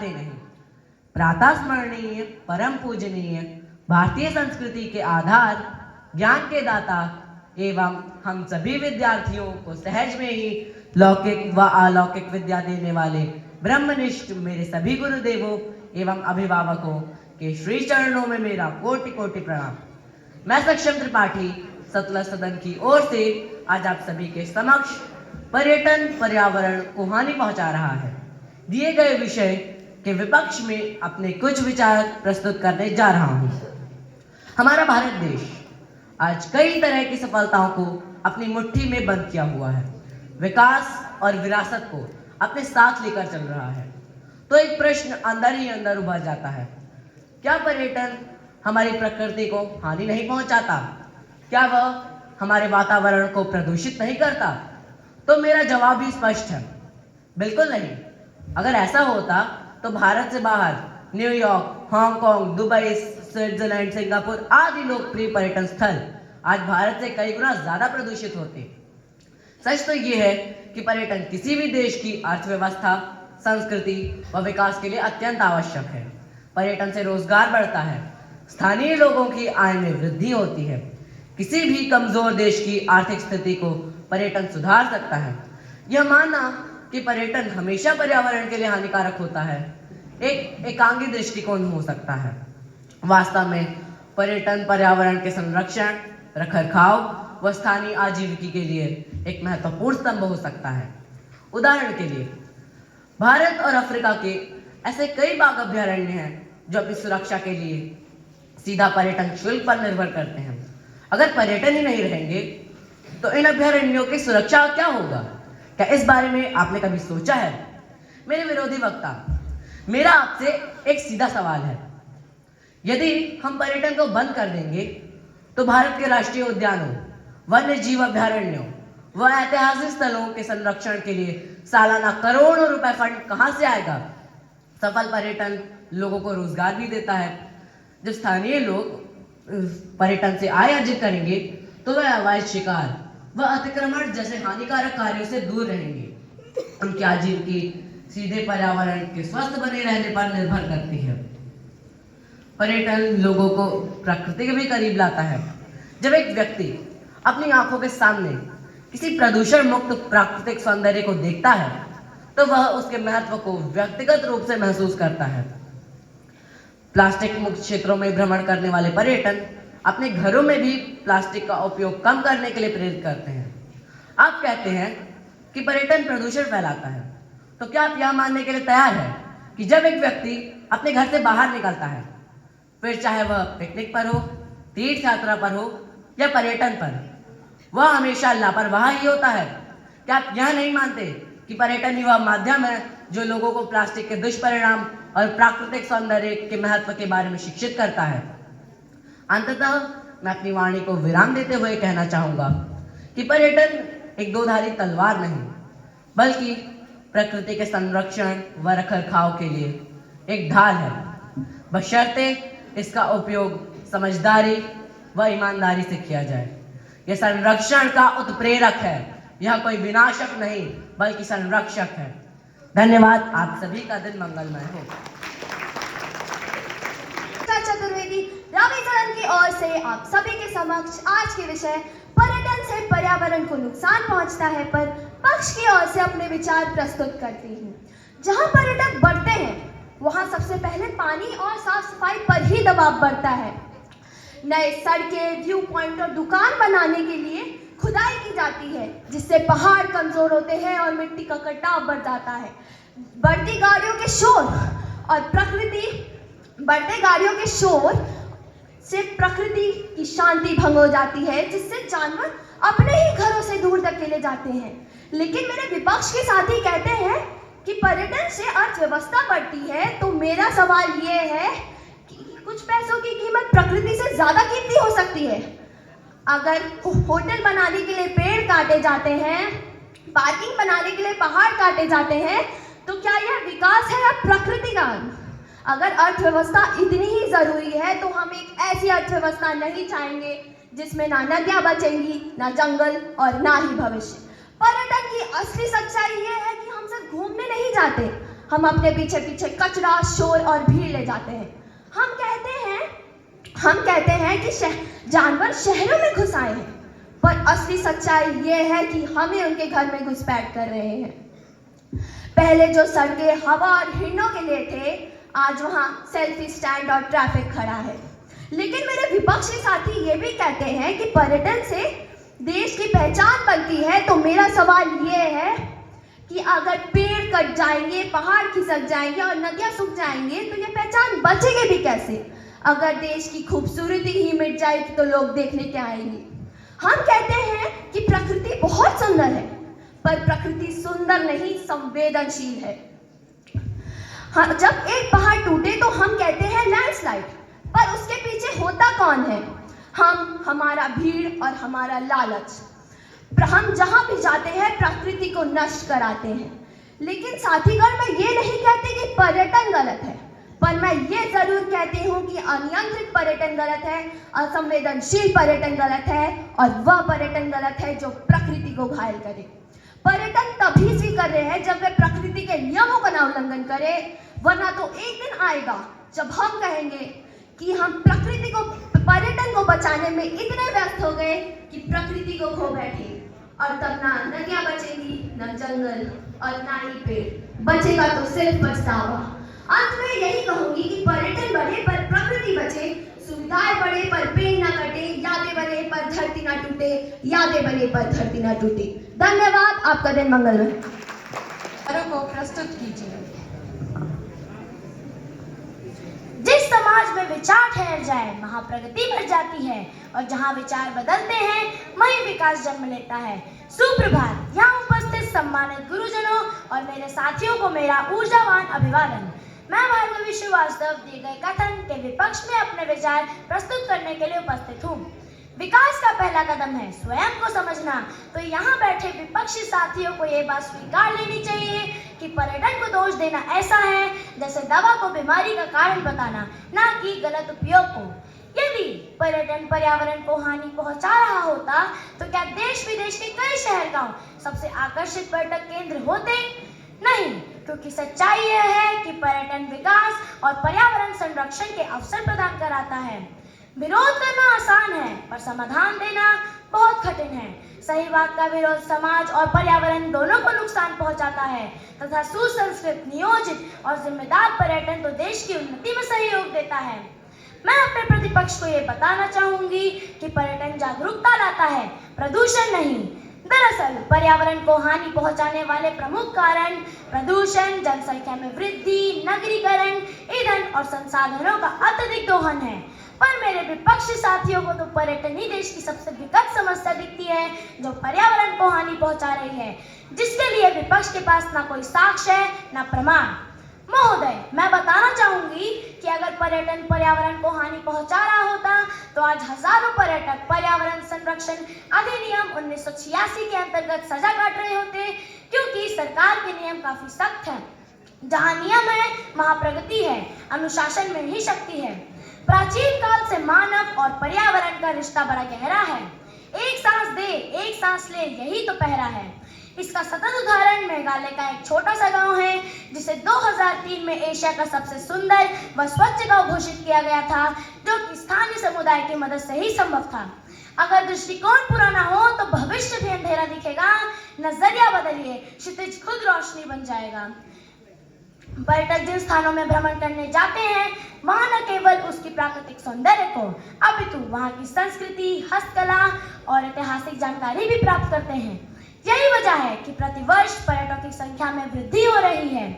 भुलाते नहीं। प्रातः स्मरणीय, परम पूजनीय भारतीय संस्कृति के आधार, ज्ञान के दाता एवं हम सभी विद्यार्थियों को सहज में ही लौकिक व अलौकिक विद्या देने वाले ब्रह्मनिष्ठ मेरे सभी गुरुदेवों एवं अभिभावकों के श्री चरणों में मेरा कोटि कोटि प्रणाम। मैं सक्षम त्रिपाठी सतलज सदन की ओर से आज आप सभी के समक्ष पर्यटन पर्यावरण को हानि पहुंचा रहा है दिए गए विषय के विपक्ष में अपने कुछ विचार प्रस्तुत करने जा रहा हूं। हमारा भारत देश आज कई तरह की सफलताओं को अपनी मुट्ठी में बंद किया हुआ है, विकास और विरासत को अपने साथ लेकर चल रहा है। तो एक प्रश्न अंदर ही अंदर उभर जाता है, क्या पर्यटन हमारी प्रकृति को हानि नहीं पहुंचाता? क्या वह हमारे वातावरण को प्रदूषित नहीं करता? तो मेरा जवाब भी स्पष्ट है, बिल्कुल नहीं। अगर ऐसा होता तो भारत से बाहर New York, Hong Kong, Dubai, Switzerland, Singapore आदि लोकप्रिय पर्यटन स्थल आज भारत से कई गुना ज्यादा प्रदूषित होते। सच तो ये है कि पर्यटन किसी भी देश की अर्थव्यवस्था, संस्कृति व विकास के लिए अत्यंत आवश्यक है। पर्यटन से रोजगार बढ़ता है, स्थानीय लोगों की आय में वृद्धि होती है। किसी भी कमजोर देश की आर्थिक स्थिति को पर्यटन सुधार सकता है। यह मानना कि पर्यटन हमेशा पर्यावरण के लिए हानिकारक होता है एक एकांगी दृष्टिकोण हो सकता है। वास्तव में पर्यटन पर्यावरण के संरक्षण, रखरखाव व स्थानीय आजीविका के लिए एक महत्वपूर्ण स्तंभ हो सकता है। उदाहरण के लिए भारत और अफ्रीका के ऐसे कई बाघ अभयारण्य हैं जो अपनी सुरक्षा के लिए सीधा पर्यटन शुल्क पर निर्भर करते हैं। अगर पर्यटन ही नहीं रहेंगे तो इन अभयारण्यों की सुरक्षा क्या होगा? क्या इस बारे में आपने कभी सोचा है? मेरे विरोधी वक्ता, मेरा आपसे एक सीधा सवाल है, यदि हम पर्यटन को बंद कर देंगे तो भारत के राष्ट्रीय उद्यानों, वन्य जीव अभयारण्यों व ऐतिहासिक स्थलों के संरक्षण के लिए सालाना करोड़ों रुपए फंड कहां से आएगा? सफल पर्यटन लोगों को रोजगार भी देता है। जब स्थानीय लोग पर्यटन से आय अर्जित करेंगे तो वह अवैध शिकार व अतिक्रमण जैसे हानिकारक कार्यों से दूर रहेंगे। उनकी आजीविका सीधे पर्यावरण के स्वस्थ बने रहने पर निर्भर करती है। पर्यटन लोगों को प्रकृति के भी करीब लाता है। जब एक व्यक्ति अपनी आंखों के सामने किसी प्रदूषण मुक्त प्राकृतिक सौंदर्य को देखता है तो वह उसके महत्व को व्यक्तिगत रूप से महसूस करता है। प्लास्टिक मुक्त क्षेत्रों में भ्रमण करने वाले पर्यटन अपने घरों में भी प्लास्टिक का उपयोग कम करने के लिए प्रेरित करते हैं। आप कहते हैं कि पर्यटन प्रदूषण फैलाता है, तो क्या आप यह मानने के लिए तैयार हैं कि जब एक व्यक्ति अपने घर से बाहर निकलता है, फिर चाहे वह पिकनिक पर हो, तीर्थ यात्रा पर हो या पर्यटन पर, वह हमेशा लापरवाह ही होता है? क्या आप यह नहीं मानते कि पर्यटन ही वह माध्यम है जो लोगों को प्लास्टिक के दुष्परिणाम और प्राकृतिक सौंदर्य के महत्व के बारे में शिक्षित करता है? अंततः मैं अपनी वाणी को विराम देते हुए कहना चाहूंगा कि पर्यटन एक दोधारी तलवार नहीं, बल्कि प्रकृति के संरक्षण व रखरखाव के लिए एक ढाल है, बशर्ते इसका उपयोग समझदारी व ईमानदारी से किया जाए। यह संरक्षण का उत्प्रेरक है, यह कोई विनाशक नहीं बल्कि संरक्षक है। धन्यवाद। आप सभी का दिन मंगलमय हो। चतुर्वेदी रवि सदन की ओर से आप सभी के समक्ष आज के विषय पर्यटन से पर्यावरण को नुकसान पहुंचता है पर पक्ष की ओर से अपने विचार प्रस्तुत करती हूँ। जहाँ पर्यटक बढ़ते हैं वहाँ सबसे पहले पानी और साफ सफाई पर ही दबाव बढ़ता है। नए सड़कें, व्यू पॉइंट और दुकान बनाने के लिए खुदाई की जाती है, जिससे पहाड़ कमजोर होते हैं और मिट्टी का कटाव बढ़ जाता है। बढ़ती गाड़ियों के शोर से प्रकृति की शांति भंग हो जाती है, जिससे जानवर अपने ही घरों से दूर धकेले जाते हैं। लेकिन मेरे विपक्ष के साथी कहते हैं कि पर्यटन से अर्थव्यवस्था बढ़ती है, तो मेरा सवाल ये है कि कुछ पैसों की कीमत प्रकृति से ज्यादा कीमती हो सकती है। अगर होटल बनाने के लिए पेड़ काटे जाते हैं, पार्किंग बनाने के लिए पहाड़ काटे जाते हैं, तो क्या यह विकास है या प्रकृति का? अगर अर्थव्यवस्था इतनी ही जरूरी है तो हम एक ऐसी अर्थव्यवस्था नहीं चाहेंगे जिसमें ना नदियां बचेंगी, ना जंगल और ना ही भविष्य। पर्यटन की असली सच्चाई यह है कि हम सिर्फ घूमने नहीं जाते, हम अपने पीछे पीछे कचरा, शोर और भीड़ ले जाते हैं। हम कहते हैं कि जानवर शहरों में घुस आए हैं, पर असली सच्चाई ये है कि हमें उनके घर में घुसपैठ कर रहे हैं। पहले जो सड़कें हवा और हिरणों के लिए थे, आज वहाँ सेल्फी स्टैंड और ट्रैफिक खड़ा है। लेकिन मेरे विपक्षी साथी ये भी कहते हैं कि पर्यटन से देश की पहचान बनती है। तो मेरा सवाल ये है कि अगर पेड़ कट जाएंगे, पहाड़ खिसक जाएंगे और नदियां सूख जाएंगे तो ये पहचान बचेगी भी कैसे? अगर देश की खूबसूरती ही मिट जाएगी तो लोग देखने क्या आएंगे? हम कहते हैं कि प्रकृति बहुत सुंदर है, पर प्रकृति सुंदर नहीं, संवेदनशील है। हाँ, जब एक पहाड़ टूटे तो हम कहते हैं लैंडस्लाइड, पर उसके पीछे होता कौन है? हमारा भीड़ और हमारा लालच। हम जहां भी जाते हैं प्रकृति को नष्ट कराते हैं। लेकिन साथीगण, मैं ये नहीं कहती कि पर्यटन गलत है, पर मैं ये जरूर कहती हूँ कि अनियंत्रित पर्यटन गलत है, असंवेदनशील पर्यटन गलत है, और वह पर्यटन गलत है जो प्रकृति को घायल करे। पर्यटन तभी स्वीकार्य है जब वे प्रकृति के नियमों का ना उल्लंघन करे, वरना तो एक दिन आएगा जब हम कहेंगे कि हम प्रकृति को, पर्यटन को बचाने में इतने व्यस्त हो गए कि प्रकृति को खो बैठे, और तब ना नदियां बचेंगी, ना जंगल और ना ही पेड़, बचेगा तो सिर्फ पछतावा। अंत में यही कहूंगी कि पर्यटन बढ़े पर प्रकृति बचे, सुविधाएं बढ़े पर पेड़ ना कटे, यादें बने पर धरती ना टूटे, यादें बने पर धरती ना टूटे। धन्यवाद, आपका दिन मंगलमय। को प्रस्तुत कीजिए। जिस समाज में विचार ठहर जाए वहाँ प्रगति बढ़ जाती है, और जहाँ विचार बदलते हैं वहीं विकास जन्म लेता है। सुप्रभात। यहाँ उपस्थित सम्मानित गुरुजनों और मेरे साथियों को मेरा ऊर्जावान अभिवादन। मैं भार्गवी श्रीवास्तव दिए गए कथन के विपक्ष में अपने विचार प्रस्तुत करने के लिए उपस्थित हूँ। विकास का पहला कदम है स्वयं को समझना। तो यहाँ बैठे विपक्षी साथियों को ये बात स्वीकार लेनी चाहिए कि पर्यटन को दोष देना ऐसा है जैसे दवा को बीमारी का कारण बताना, ना कि गलत उपयोग को। यदि पर्यटन पर्यावरण को हानि पहुंचा रहा होता तो क्या देश विदेश के कई शहर गांव सबसे आकर्षित पर्यटक केंद्र होते? नहीं, क्योंकि सच्चाई यह है कि पर्यटन विकास और पर्यावरण संरक्षण के अवसर प्रदान कराता है। विरोध करना आसान है, पर समाधान देना बहुत कठिन है। सही बात का विरोध समाज और पर्यावरण दोनों को नुकसान पहुंचाता है, तथा सुसंस्कृत, नियोजित और जिम्मेदार पर्यटन तो देश की उन्नति में सहयोग देता है। मैं अपने प्रतिपक्ष को ये बताना चाहूंगी कि पर्यटन जागरूकता लाता है, प्रदूषण नहीं। दरअसल पर्यावरण को हानि पहुंचाने वाले प्रमुख कारण प्रदूषण, जनसंख्या में वृद्धि, नगरीकरण, ईंधन और संसाधनों का अत्यधिक दोहन है। पर मेरे विपक्षी साथियों को तो पर्यटन ही देश की सबसे विकट समस्या दिखती है जो पर्यावरण को हानि पहुंचा रही है, जिसके लिए विपक्ष के पास ना कोई साक्ष्य है ना प्रमाण। महोदय, मैं बताना चाहूंगी कि अगर पर्यटन पर्यावरण को हानि पहुंचा रहा होता तो आज हजारों पर्यटक पर्यावरण संरक्षण अधिनियम 1986 के अंतर्गत सजा काट रहे होते, क्योंकि सरकार के नियम काफी सख्त हैं। जहां नियम है वहां प्रगति है, अनुशासन में ही शक्ति है। प्राचीन काल से मानव और पर्यावरण का रिश्ता बड़ा गहरा है। एक सांस दे, एक सांस ले, यही तो पहरा है। इसका सतत उदाहरण मेघालय का एक छोटा सा गांव है, जिसे 2003 में एशिया का सबसे सुंदर व स्वच्छ गांव घोषित किया गया था, जो कि स्थानीय समुदाय की मदद से ही संभव था। अगर दृष्टिकोण पुराना हो तो भविष्य भी अंधेरा दिखेगा। नजरिया बदलिए, क्षितिज खुद रोशनी बन जाएगा। पर्यटक जिन स्थानों में भ्रमण करने जाते हैं वहां न केवल उसकी प्राकृतिक सौंदर्य को अपितु वहां की संस्कृति, हस्तकला और ऐतिहासिक जानकारी भी प्राप्त करते हैं। यही वजह है कि प्रतिवर्ष पर्यटकों की संख्या में वृद्धि हो रही है।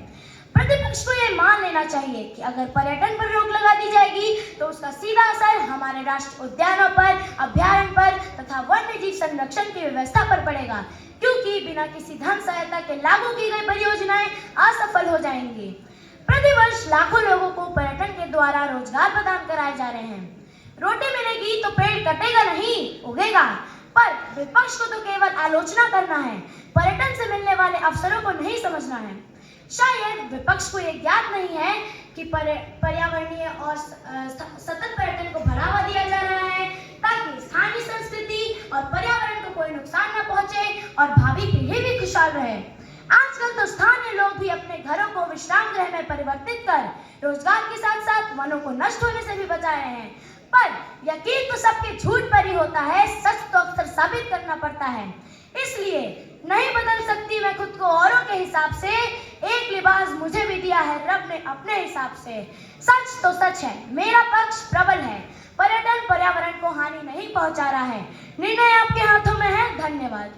प्रतिपक्ष को यह मान लेना चाहिए कि अगर पर्यटन पर रोक लगा दी जाएगी तो उसका सीधा असर हमारे राष्ट्रीय उद्यानों पर, अभ्यारण्य पर तथा वन्य जीव संरक्षण की व्यवस्था पर पड़ेगा, क्योंकि बिना किसी धन सहायता के लागू की गई परियोजनाएं असफल हो जाएंगी। प्रतिवर्ष लाखों लोगों को पर्यटन के द्वारा रोजगार प्रदान कराए जा रहे हैं। रोटी मिलेगी तो पेड़ कटेगा नहीं, उगेगा। पर विपक्ष को तो केवल आलोचना करना है, पर्यटन से मिलने वाले अवसरों को नहीं समझना है। शायद विपक्ष को यह ज्ञात नहीं है कि पर्यावरणीय और सतत पर्यटन को बढ़ावा दिया जा रहा है ताकि स्थानीय संस्कृति और पर्यावरण को कोई नुकसान न पहुंचे और भावी पीढ़ी भी खुशहाल रहे। आजकल तो स्थानीय लोग भी अपने घरों को विश्राम गृह में परिवर्तित कर रोजगार के साथ साथ वनों को नष्ट होने से भी बचा रहे हैं। पर यकीन तो सबके झूठ पर ही होता है, सच तो अक्सर साबित करना पड़ता है। इसलिए नहीं बदल सकती मैं खुद को औरों के हिसाब से, एक लिबास मुझे भी दिया है रब ने अपने हिसाब से। सच तो सच है, मेरा पक्ष प्रबल है, पर्यटन पर्यावरण को हानि नहीं पहुंचा रहा है। निर्णय आपके हाथों में है। धन्यवाद।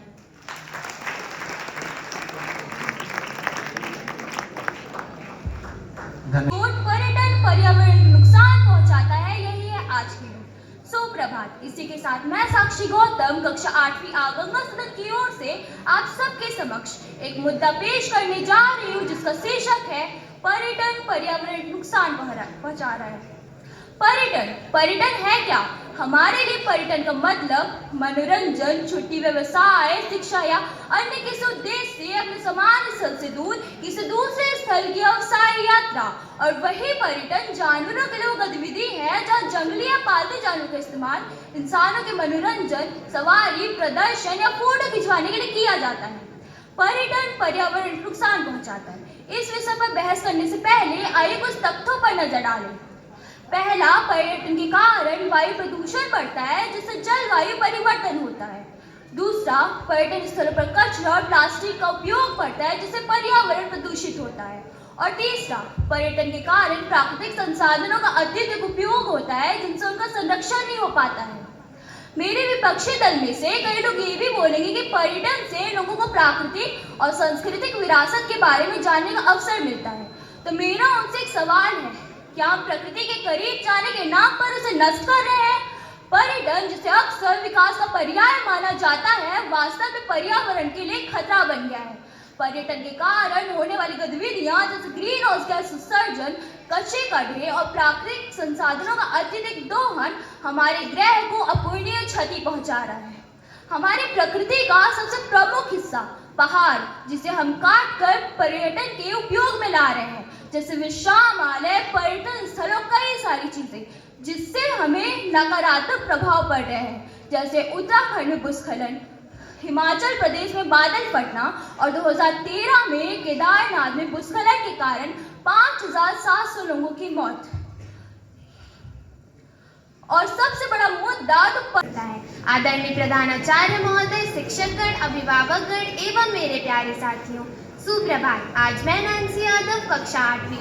पर्यटन पर्यावरण को नुकसान पहुंचाता है, यही है आज की बात। सुप्रभात। इसी के साथ मैं साक्षी गौतम कक्षा 8वीं आ गंगा सदन की ओर से आप सबके समक्ष एक मुद्दा पेश करने जा रही हूँ, जिसका शीर्षक है पर्यटन पर्यावरण नुकसान पहुंचा रहा है। पर्यटन है क्या? हमारे लिए पर्यटन का मतलब मनोरंजन, छुट्टी, व्यवसाय, शिक्षा या अन्य किसी उद्देश्य से अपने सामान्य स्थल से दूर किसी दूसरे स्थल की व्यवसाय यात्रा। और वही पर्यटन जानवरों के लिए वो गतिविधि है जहाँ जंगली या पालतू जानवरों का इस्तेमाल इंसानों के मनोरंजन, सवारी, प्रदर्शन या फोटो खिंचवाने के लिए किया जाता है। पर्यटन पर्यावरण नुकसान पहुंचाता है। इस विषय पर बहस करने से पहले आइए कुछ तथ्यों पर नजर डालें। पहला, पर्यटन के कारण वायु प्रदूषण बढ़ता है, जिससे जलवायु परिवर्तन होता है। दूसरा, पर्यटन स्थलों पर कचरा और प्लास्टिक का उपयोग बढ़ता है, जिससे पर्यावरण प्रदूषित होता है। और तीसरा, पर्यटन के कारण प्राकृतिक संसाधनों का अत्यधिक उपयोग होता है, जिनसे उनका संरक्षण नहीं हो पाता है। मेरे विपक्षी दल में से कई लोग ये भी बोलेंगे कि पर्यटन से लोगों को प्राकृतिक और सांस्कृतिक विरासत के बारे में जानने का अवसर मिलता है। तो मेरा उनसे एक सवाल है, क्या हम प्रकृति के करीब जाने के नाम पर उसे नष्ट कर रहे हैं? पर्यटन, जिसे अक्सर विकास का पर्याय माना जाता है, वास्तव में पर्यावरण के लिए खतरा बन गया है। पर्यटन के कारण होने वाली गतिविधियां जैसे ग्रीन हाउस गैस उत्सर्जन, कचरे का ढेर और प्राकृतिक संसाधनों का अत्यधिक दोहन हमारे ग्रह को अपूरणीय क्षति पहुंचा रहा है। हमारी प्रकृति का सबसे प्रमुख हिस्सा पहाड़, जिसे हम काट कर पर्यटन के उपयोग में ला रहे हैं, जैसे विश्रामालय, पर्यटन स्थलों, कई सारी चीजें जिससे हमें नकारात्मक प्रभाव पड़ रहे हैं, जैसे उत्तराखंड में भूस्खलन, हिमाचल प्रदेश में बादल फटना और 2013 में केदारनाथ में भूस्खलन के कारण 5,700 लोगों की मौत। और सबसे बड़ा मुद्दा तो पड़ता है। आदरणीय प्रधानाचार्य महोदय, शिक्षकगण, अभिभावकगण एवं मेरे प्यारे साथियों, सुप्रभात। आज मैं नैन्सी यादव कक्षा 8वीं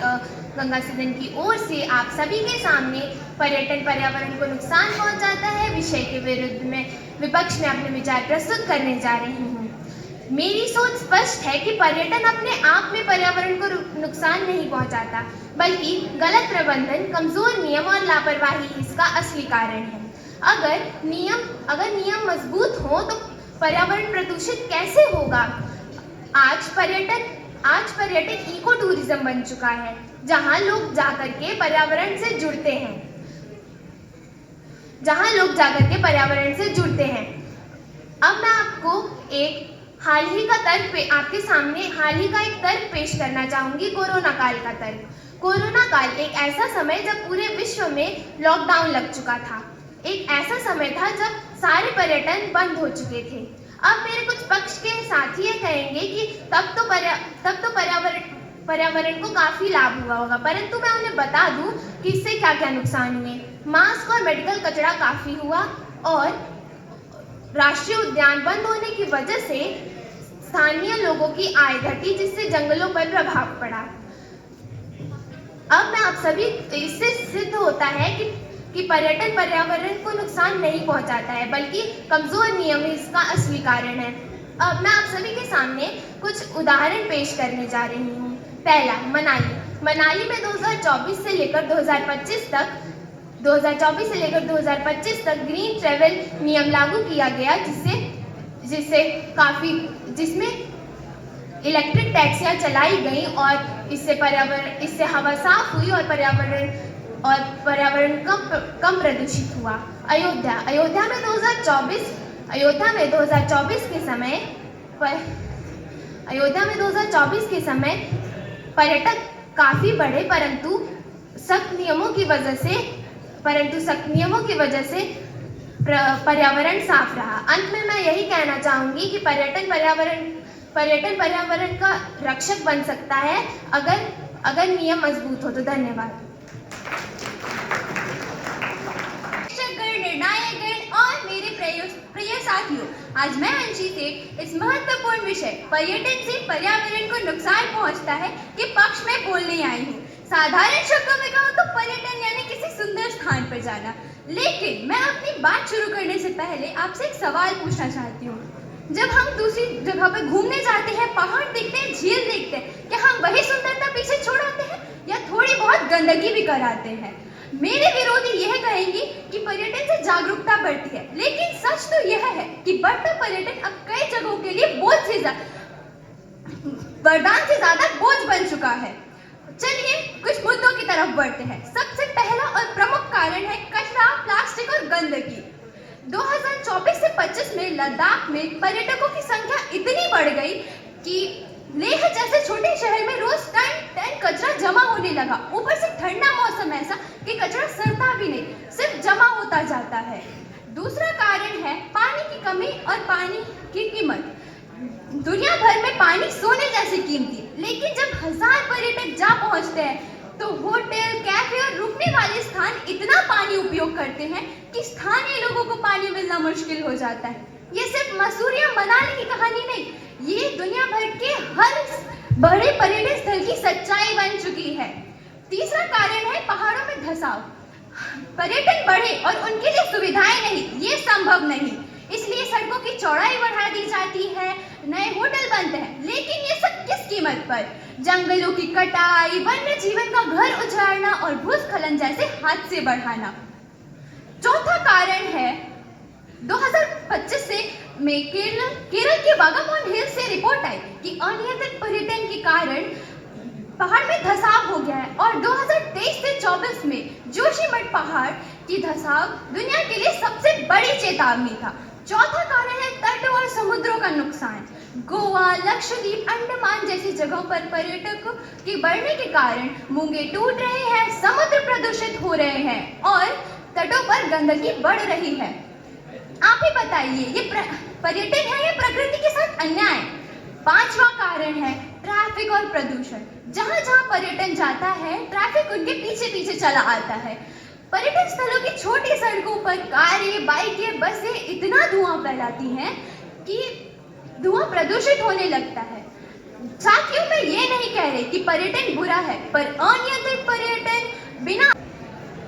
गंगा सदन की ओर से आप सभी के सामने पर्यटन पर्यावरण को नुकसान पहुंचाता है विषय के विरुद्ध में विपक्ष में अपने विचार प्रस्तुत करने जा रही हूँ। मेरी सोच स्पष्ट है कि पर्यटन अपने आप में पर्यावरण को नुकसान नहीं पहुंचाता, बल्कि गलत प्रबंधन, कमजोर नियम और लापरवाही इसका असली कारण है। अगर नियम मजबूत हो तो पर्यावरण प्रदूषित कैसे होगा? आज पर्यटन इको टूरिज्म बन चुका है, जहां लोग जाकर के पर्यावरण से जुड़ते हैं। अब मैं आपको हाल ही का एक तर्क पेश करना चाहूंगी, कोरोना काल का तर्क। कोरोना काल एक ऐसा समय जब पूरे विश्व में लॉकडाउन लग चुका था। एक ऐसा समय था जब सारे पर्यटन बंद हो चुके थे। अब मेरे कुछ पक्ष के साथी ये कहेंगे कि तब तो पर्यावरण को काफी लाभ हुआ होगा, परंतु मैं उन्हें बता दूं कि इससे क्या क्या नुकसान हुए। मास्क और मेडिकल कचरा काफी हुआ और राष्ट्रीय उद्यान बंद होने की वजह से स्थानीय लोगों की आय घटी, जिससे जंगलों पर प्रभाव पड़ा। अब मैं आप सभी, इससे सिद्ध होता है कि पर्यटन पर्यावरण को नुकसान नहीं पहुंचाता है, बल्कि कमजोर नियम इसका असली कारण है। अब मैं आप सभी के सामने कुछ उदाहरण पेश करने जा रही हूँ। पहला, मनाली में 2024 से लेकर 2025 तक ग्रीन ट्रैवल नियम लागू किया गया, जिसमें इलेक्ट्रिक टैक्सियां चलाई गई और इससे हवा साफ हुई और पर्यावरण कम प्रदूषित हुआ। अयोध्या में 2024 के समय पर्यटक काफी बढ़े, परंतु सख्त नियमों की वजह से पर्यावरण साफ रहा। अंत में मैं यही कहना चाहूंगी कि पर्यटन पर्यावरण का रक्षक बन सकता है अगर नियम मजबूत हो तो। धन्यवाद। निर्णायकगण और मेरे प्रिय साथियों, आज मैं अंशी से इस महत्वपूर्ण विषय पर्यटन से पर्यावरण को नुकसान पहुंचता है के पक्ष में बोलने आई हूँ। साधारण शब्दों में कहूँ तो पर्यटन यानी किसी सुंदर स्थान पर जाना। लेकिन मैं अपनी बात शुरू करने से पहले आपसे एक सवाल पूछना चाहती हूँ। जब हम दूसरी जगह पर घूमने जाते हैं, पहाड़ देखते हैं, झील देखते हैं, क्या हम वही सुंदरता पीछे छोड़ आते हैं या थोड़ी बहुत गंदगी भी कराते हैं? मेरे विरोधी यह कहेंगे कि पर्यटन से जागरूकता बढ़ती है, लेकिन सच तो यह है कि बढ़ता पर्यटन अब कई जगहों के लिए वरदान से ज्यादा बोझ बन चुका है। चलिए कुछ मुद्दों की तरफ बढ़ते हैं। सबसे पहला और प्रमुख कारण है कचरा, प्लास्टिक और गंदगी। 2024 से 25 में लद्दाख में पर्यटकों की संख्या इतनी बढ़ गई कि लेह जैसे छोटे शहर में रोज टन कचरा जमा होने लगा। ऊपर से ठंडा मौसम ऐसा कि कचरा सड़ता भी नहीं, सिर्फ जमा होता जाता है। दूसरा कारण है पानी की कमी और पानी की कीमत। दुनिया भर में पानी सोने जैसी कीमती, लेकिन जब 1000 पर्यटक जा पहुंचते हैं तो होटल, कैफे और रुकने वाले स्थान इतना पानी उपयोग करते हैं कि स्थानीय लोगों को पानी मिलना मुश्किल हो जाता है। ये सिर्फ मसूरी या मनाली की कहानी नहीं, ये दुनिया भर के हर बड़े पर्यटन स्थल की सच्चाई बन चुकी है। तीसरा कारण है पहाड़ों में धंसाव। पर्यटन बढ़े और उनके लिए सुविधाएं नहीं, ये संभव नहीं। इसलिए सड़कों की चौड़ाई बढ़ा दी जाती है, नए होटल बनते हैं, लेकिन ये सब किस कीमत पर? जंगलों की कटाई, वन्य जीवन का घर उजाड़ना और भूस्खलन जैसे हादसे बढ़ाना। चौथा कारण है 2025 में केरल के वागाबॉर्न हिल्स से रिपोर्ट आई कि अनियंत्रित पर्यटन के कारण पहाड़ में धंसाव हो गया है और 2023 से 24 में जोशीमठ पहाड़ की धंसाव दुनिया के लिए सबसे बड़ी चेतावनी था। चौथा कारण है तटों और समुद्रों का नुकसान। गोवा, लक्षद्वीप, अंडमान जैसी जगहों पर पर्यटकों के बढ़ने के कारण मूंगे टूट रहे हैं, समुद्र प्रदूषित हो रहे हैं और तटों पर गंदगी बढ़ रही है। आप ही बताइए, ये पर्यटन है या प्रकृति के साथ अन्याय? पांचवा कारण है ट्रैफिक और प्रदूषण। जहां जहां पर्यटन जाता है, ट्रैफिक उनके पीछे पीछे चला आता है। पर्यटन स्थलों की छोटी सड़कों पर कारें, बाइकें, बसें इतना धुआं फैलाती हैं कि धुआं प्रदूषित होने लगता है। साथियों, मैं ये नहीं कह रही कि पर्यटन बुरा है, पर अनियंत्रित पर्यटन बिना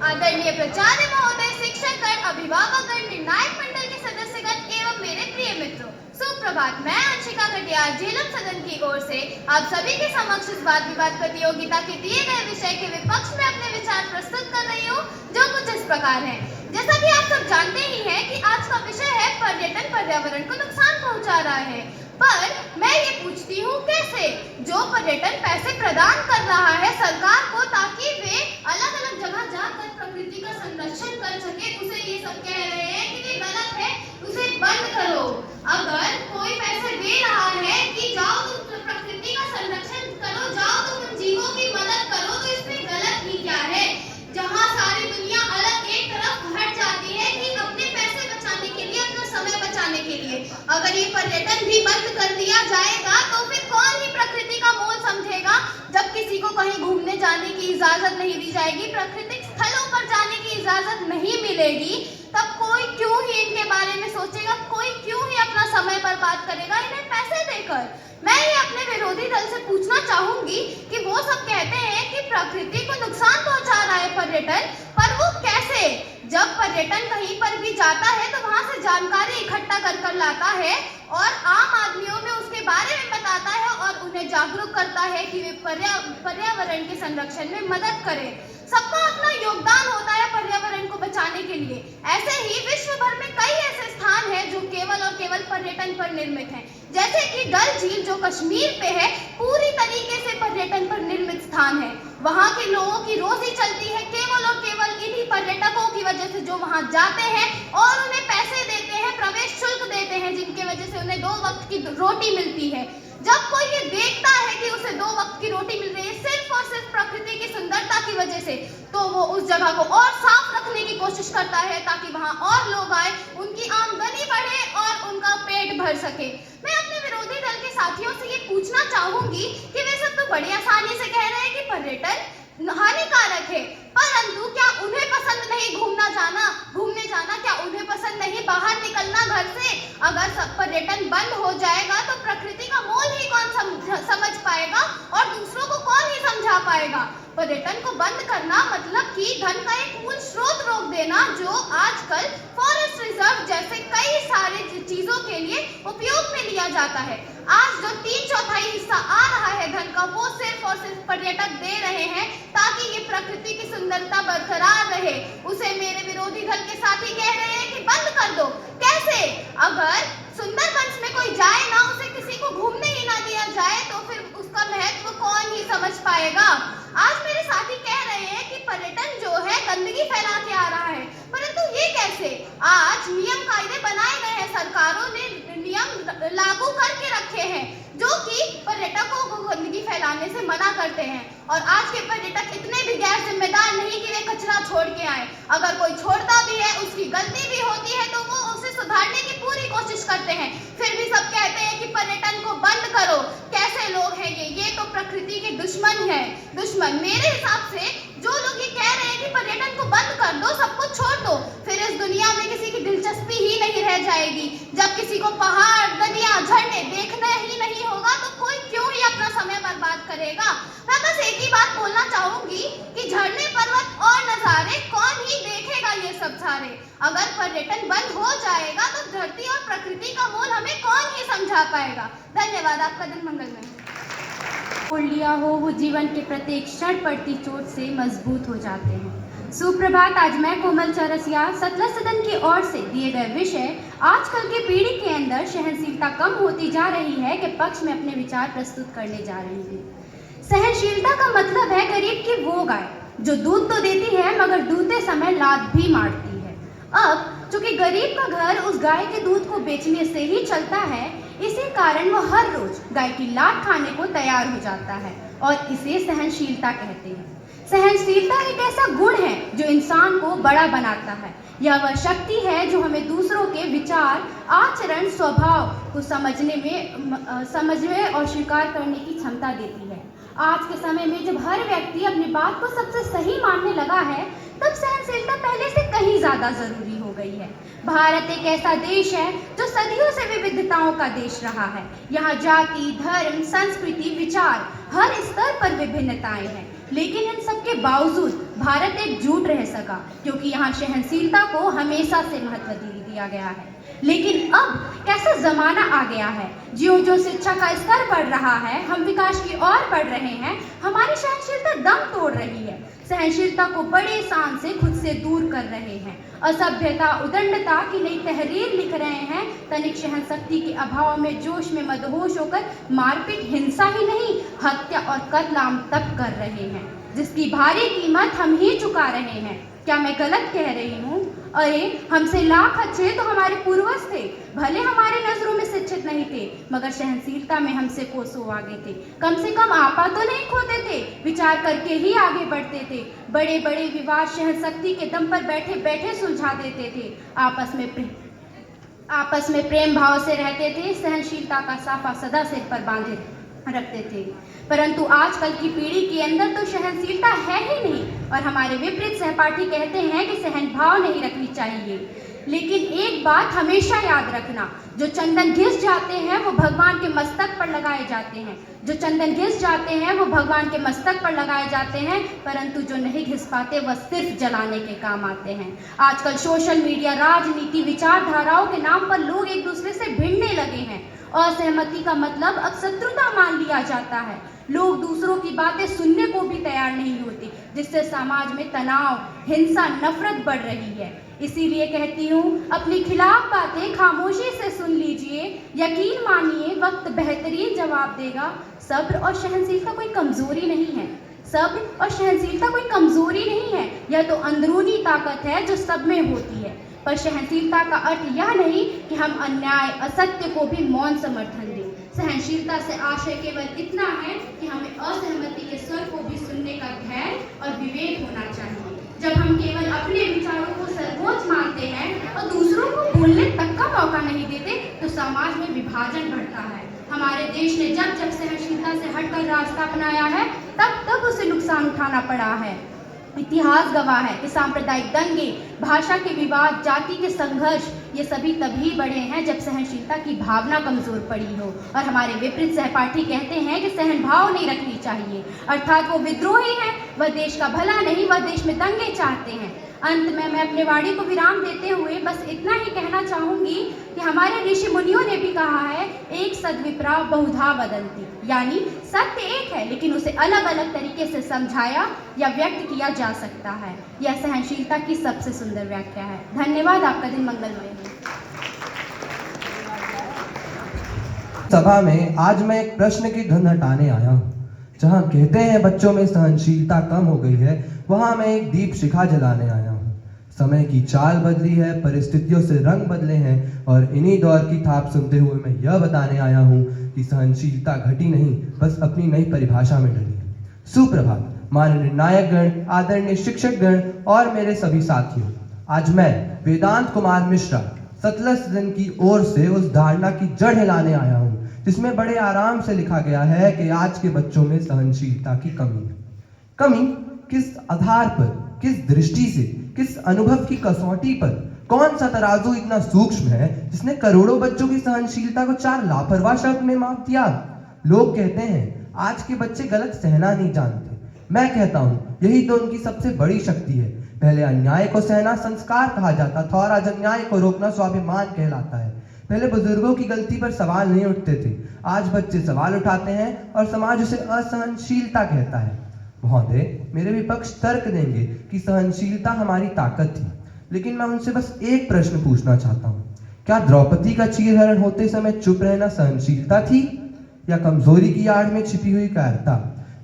आदरणीय प्राचार्य महोदय, शिक्षकगण, अभिभावकगण, निर्णायक मंडल के सदस्यगण एवं मेरे प्रिय मित्रों, सुप्रभात। मैं अंशिका कटियार झेलम सदन की ओर से आप सभी के समक्ष इस वाद विवाद प्रतियोगिता के दिए गए विषय के विपक्ष में अपने विचार प्रस्तुत कर रही हूँ, जो कुछ इस प्रकार है। जैसा कि आप सब जानते ही हैं कि आज का विषय है पर्यटन पर्यावरण को नुकसान पहुंचा रहा है, पर मैं ये पूछती हूँ कैसे? जो पर्यटन पैसे प्रदान कर रहा है सरकार को ताकि वे अलग अलग जगह जाकर प्रकृति का संरक्षण कर सके, उसे ये सब कह रहे हैं कि ये गलत है, उसे बंद करो। अगर कोई पैसे दे रहा है कि जाओ तुम प्रकृति का संरक्षण करो, जाओ तुम जीवों की मदद करो, तो इसमें गलत ही क्या है? जहाँ सारी दुनिया अलग एक तरफ हट जाती है कि अपने पैसे बचाने के लिए, अपना समय बचाने के लिए, अगर ये पर्यटन भी बंद कर दिया जाएगा तो फिर कौन ही प्रकृति का मोल समझेगा? जब किसी को कहीं घूमने जाने की इजाजत नहीं दी जाएगी, प्राकृतिक स्थलों पर जाने की इजाजत नहीं मिलेगी, तब कोई क्यों ही इनके बारे में सोचेगा, कोई क्यों ही अपना समय बर्बाद करेगा इन्हें पैसे देकर? मैं ये अपने विरोधी दल से पूछना चाहूंगी कि वो सब कहते हैं कि प्रकृति को नुकसान पहुंचा रहा है पर्यटन, पर वो कैसे? जब पर्यटन कहीं पर भी जाता है तो वहां से जानकारी इकट्ठा कर लाता है और आम आदमियों में उसके बारे में बताता है और उन्हें जागरूक करता है कि वे पर्यावरण के संरक्षण में मदद करें। सबका अपना योगदान होता है पर्यावरण को बचाने के लिए। ऐसे ही विश्व भर में कई ऐसे स्थान हैं जो केवल और केवल पर्यटन पर निर्मित हैं, जैसे कि डल झील जो कश्मीर पे है, पूरी तरीके से पर्यटन पर निर्मित स्थान है। वहाँ के लोगों की रोजी चलती है केवल और केवल इन्हीं पर्यटकों की वजह से जो वहाँ जाते हैं और उन्हें पैसे देते हैं, प्रवेश शुल्क देते हैं, जिनके वजह से उन्हें 2 वक्त की रोटी मिलती है। जब कोई ये देखता है कि उसे 2 वक्त की रोटी मिल रही है सिर्फ और सिर्फ प्रकृति की सुंदरता की वजह से, तो वो उस जगह को और साफ रखने की कोशिश करता है ताकि वहाँ और लोग आए, उनकी आमदनी बढ़े और उनका पेट भर सके। मैं अपने विरोधी दल के साथियों से कहूंगी कि वे सब तो बड़ी आसानी से कह रहे हैं कि पर्यटन हानिकारक है, परंतु क्या उन्हें पसंद नहीं घूमने जाना? क्या उन्हें पसंद नहीं बाहर निकलना घर से? अगर सब पर्यटन बंद हो जाएगा तो प्रकृति का मोल ही कौन समझ पाएगा और दूसरों को कौन ही समझा पाएगा? पर्यटन को बंद करना मतलब कि धन का एक मूल स्रोत रोक देना, जो आजकल फॉरेस्ट रिजर्व जैसे कई सारे चीजों के लिए उपयोग में लिया जाता है। आज जो 3/4 हिस्सा आ रहा है धन का, वो सिर्फ और सिर्फ पर्यटक दे रहे हैं ताकि ये प्रकृति की सुंदरता बरकरार रहे। उसे मेरे विरोधी दल के साथी कह रहे हैं कि बंद कर दो। कैसे? अगर सुंदरबन में कोई जाए ना, उसे किसी को घूमने ही ना दिया जाए तो फिर उसका महत्व कौन ही समझ पाएगा? आज मेरे साथी कह रहे हैं कि पर्यटन जो है गंदगी फैला के आ रहा है, परंतु ये कैसे? आज नियम कायदे बनाए गए हैं, सरकारों ने नियम लागू करके रखे हैं जो कि पर्यटकों को गंदगी फैलाने से मना करते हैं। और आज के पर्यटक इतने भी गैर जिम्मेदार नहीं कि वे कचरा छोड़ के आए। अगर कोई छोड़ता भी है, उसकी गलती भी होती है तो वो उसे सुधारने की पूरी कोशिश करते हैं, फिर भी सब कहते हैं कि पर्यटन को बंद करो। कैसे लोग हैं ये तो प्रकृति के दुश्मन है। दुश्मन मेरे हिसाब से जो लोग ये कह रहे हैं कि पर्यटन को बंद कर दो, सब कुछ छोड़ दो, फिर इस दुनिया में किसी की दिलचस्पी ही नहीं रह जाएगी। जब किसी को पहाड़, नदियां, झरने देखना ही नहीं होगा तो कोई क्यों ही अपना समय बर्बाद करेगा? मैं बस एक ही बात बोलना चाहूंगी कि झरने, पर्वत और नजारे कौन ही देखेगा ये सब सारे? अगर पर्यटन बंद हो जाएगा तो धरती और प्रकृति का मोल हमें कौन ही समझा पाएगा? धन्यवाद। आपका दिन मंगलमय ओढ़ लिया हो, वो जीवन के प्रत्येक क्षण पड़ती चोट से मजबूत हो जाते हैं। सुप्रभात। आज मैं कोमल चौरसिया सतलज सदन की ओर से दिए गए विषय आजकल की पीढ़ी के अंदर सहनशीलता कम होती जा रही है के पक्ष में अपने विचार प्रस्तुत करने जा रही हूँ। सहनशीलता का मतलब है गरीब की वो गाय जो दूध तो देती है मगर दूधते समय लात भी मारती है। अब चूंकि गरीब का घर उस गाय के दूध को बेचने से ही चलता है, इसी कारण वो हर रोज गाय की लात खाने को तैयार हो जाता है और इसे सहनशीलता कहते हैं। सहनशीलता एक ऐसा गुण है जो इंसान को बड़ा बनाता है। यह वह शक्ति है जो हमें दूसरों के विचार, आचरण, स्वभाव को समझने और स्वीकार करने की क्षमता देती है। आज के समय में जब हर व्यक्ति अपनी बात को सबसे सही मानने लगा है, तब सहनशीलता पहले से कहीं ज्यादा जरूरी हो गई है। भारत एक ऐसा देश है जो सदियों से विविधताओं का देश रहा है। यहाँ जाति, धर्म, संस्कृति, विचार, हर स्तर पर विभिन्नताएं हैं, लेकिन इन सब के बावजूद भारत एकजुट रह सका क्योंकि यहाँ सहनशीलता को हमेशा से महत्व दिया गया है। लेकिन अब कैसा जमाना आ गया है, जो शिक्षा का स्तर बढ़ रहा है, हम विकास की ओर बढ़ रहे हैं, हमारी सहनशीलता दम तोड़ रही है। सहनशीलता को बड़े शान से खुद से दूर कर रहे हैं। असभ्यता, उदंडता की नई तहरीर लिख रहे हैं। तनिक सहन शक्ति के अभाव में जोश में मदहोश होकर मारपीट, हिंसा ही नहीं हत्या और कत्ल आम तक कर रहे हैं, जिसकी भारी कीमत हम ही चुका रहे हैं। क्या मैं गलत कह रही हूँ? अरे हमसे लाख अच्छे तो हमारे पूर्वज थे, भले हमारी नजरों में शिक्षित नहीं थे मगर सहनशीलता में हमसे कोसों आगे थे। कम से कम आपा तो नहीं खोते थे, विचार करके ही आगे बढ़ते थे। बड़े बड़े विवाद सहन शक्ति के दम पर बैठे बैठे सुलझा देते थे। आपस में प्रेम भाव से रहते थे। सहनशीलता का साफा सदा सिर पर बांधे रखते थे। परंतु आजकल की पीढ़ी के अंदर तो सहनशीलता है ही नहीं और हमारे विपरीत सहपाठी कहते हैं कि सहन भाव नहीं रखनी चाहिए। लेकिन एक बात हमेशा याद रखना, जो चंदन घिस जाते हैं वो भगवान के मस्तक पर लगाए जाते हैं। जो चंदन घिस जाते हैं वो भगवान के मस्तक पर लगाए जाते हैं, परंतु जो नहीं घिस पाते वह सिर्फ जलाने के काम आते हैं। आजकल सोशल मीडिया, राजनीति, विचारधाराओं के नाम पर लोग एक दूसरे से भिड़ने लगे हैं। असहमति का मतलब अब शत्रुता मान लिया जाता है। लोग दूसरों की बातें सुनने को भी तैयार नहीं होते, जिससे समाज में तनाव, हिंसा, नफरत बढ़ रही है। इसीलिए कहती हूँ, अपनी खिलाफ बातें खामोशी से सुन लीजिए। यकीन मानिए वक्त बेहतरीन जवाब देगा। सब्र और सहनशीलता कोई कमजोरी नहीं है। सब्र और सहनशीलता कोई कमजोरी नहीं है, यह तो अंदरूनी ताकत है जो सब में होती है। पर सहनशीलता का अर्थ यह नहीं कि हम अन्याय, असत्य को भी मौन समर्थन दें। सहनशीलता से आशय केवल इतना है कि हमें असहमति के स्वर को भी सुनने का धैर्य और विवेक होना चाहिए। जब हम केवल अपने विचारों को सर्वोच्च मानते हैं और दूसरों को बोलने तक का मौका नहीं देते, तो समाज में विभाजन बढ़ता है। हमारे देश ने जब सहनशीलता से हटकर रास्ता अपनाया है तब उसे नुकसान उठाना पड़ा है। इतिहास गवाह है कि सांप्रदायिक दंगे, भाषा के विवाद, जाति के संघर्ष ये सभी तभी बढ़े हैं जब सहनशीलता की भावना कमजोर पड़ी हो। और हमारे विपरीत सहपाठी कहते हैं कि सहन भाव नहीं रखनी चाहिए, अर्थात वो विद्रोही हैं, वह देश का भला नहीं, वह देश में दंगे चाहते हैं। अंत में मैं अपने वाणी को विराम देते हुए बस इतना ही कहना चाहूंगी कि हमारे ऋषि मुनियों ने भी कहा है, एक सद्विप्रा बहुधा वदन्ति, यानी सत्य एक है लेकिन उसे अलग अलग तरीके से समझाया या व्यक्त किया जा सकता है। यह सहनशीलता की सबसे सुंदर व्याख्या है। धन्यवाद। आपका दिन मंगलमय हो। सभा में आज मैं एक प्रश्न की धुन हटाने आया हूँ। जहाँ कहते हैं बच्चों में सहनशीलता कम हो गई है, वहाँ मैं एक दीप शिखा जलाने आया हूँ। समय की चाल बदली है, परिस्थितियों से रंग बदले हैं और इन्हीं दौर की थाप सुनते हुए मैं यह बताने आया हूँ कि सहनशीलता घटी नहीं, बस अपनी नई परिभाषा में ढली है। सुप्रभात माननीय नायकगण, आदरणीय शिक्षकगण और मेरे सभी साथियों। आज मैं वेदांत कुमार मिश्रा सतलज सदन की ओर से उस धारणा की जड़ हिलाने आया हूँ जिसमें बड़े आराम से लिखा गया है कि आज के बच्चों में सहनशीलता की कमी है। कमी किस आधार पर, किस दृष्टि से, किस अनुभव की कसौटी पर, कौन सा तराजू इतना सूक्ष्म है जिसने करोड़ों बच्चों की सहनशीलता को 4 लापरवाह शब्द में माप दिया? लोग कहते हैं आज के बच्चे गलत सहना नहीं जानते। मैं कहता हूँ यही तो उनकी सबसे बड़ी शक्ति है। पहले अन्याय को सहना संस्कार कहा जाता था और आज अन्याय को रोकना स्वाभिमान कहलाता है। पहले बुजुर्गों की गलती पर सवाल नहीं उठते थे, आज बच्चे सवाल उठाते हैं और समाज उसे असहनशीलता कहता है। महोदय, मेरे विपक्ष तर्क देंगे कि सहनशीलता हमारी ताकत थी, लेकिन मैं उनसे बस एक प्रश्न पूछना चाहता हूँ, क्या द्रौपदी का चीरहरण होते समय चुप रहना सहनशीलता थी या कमजोरी की आड़ में छिपी हुई कायरता?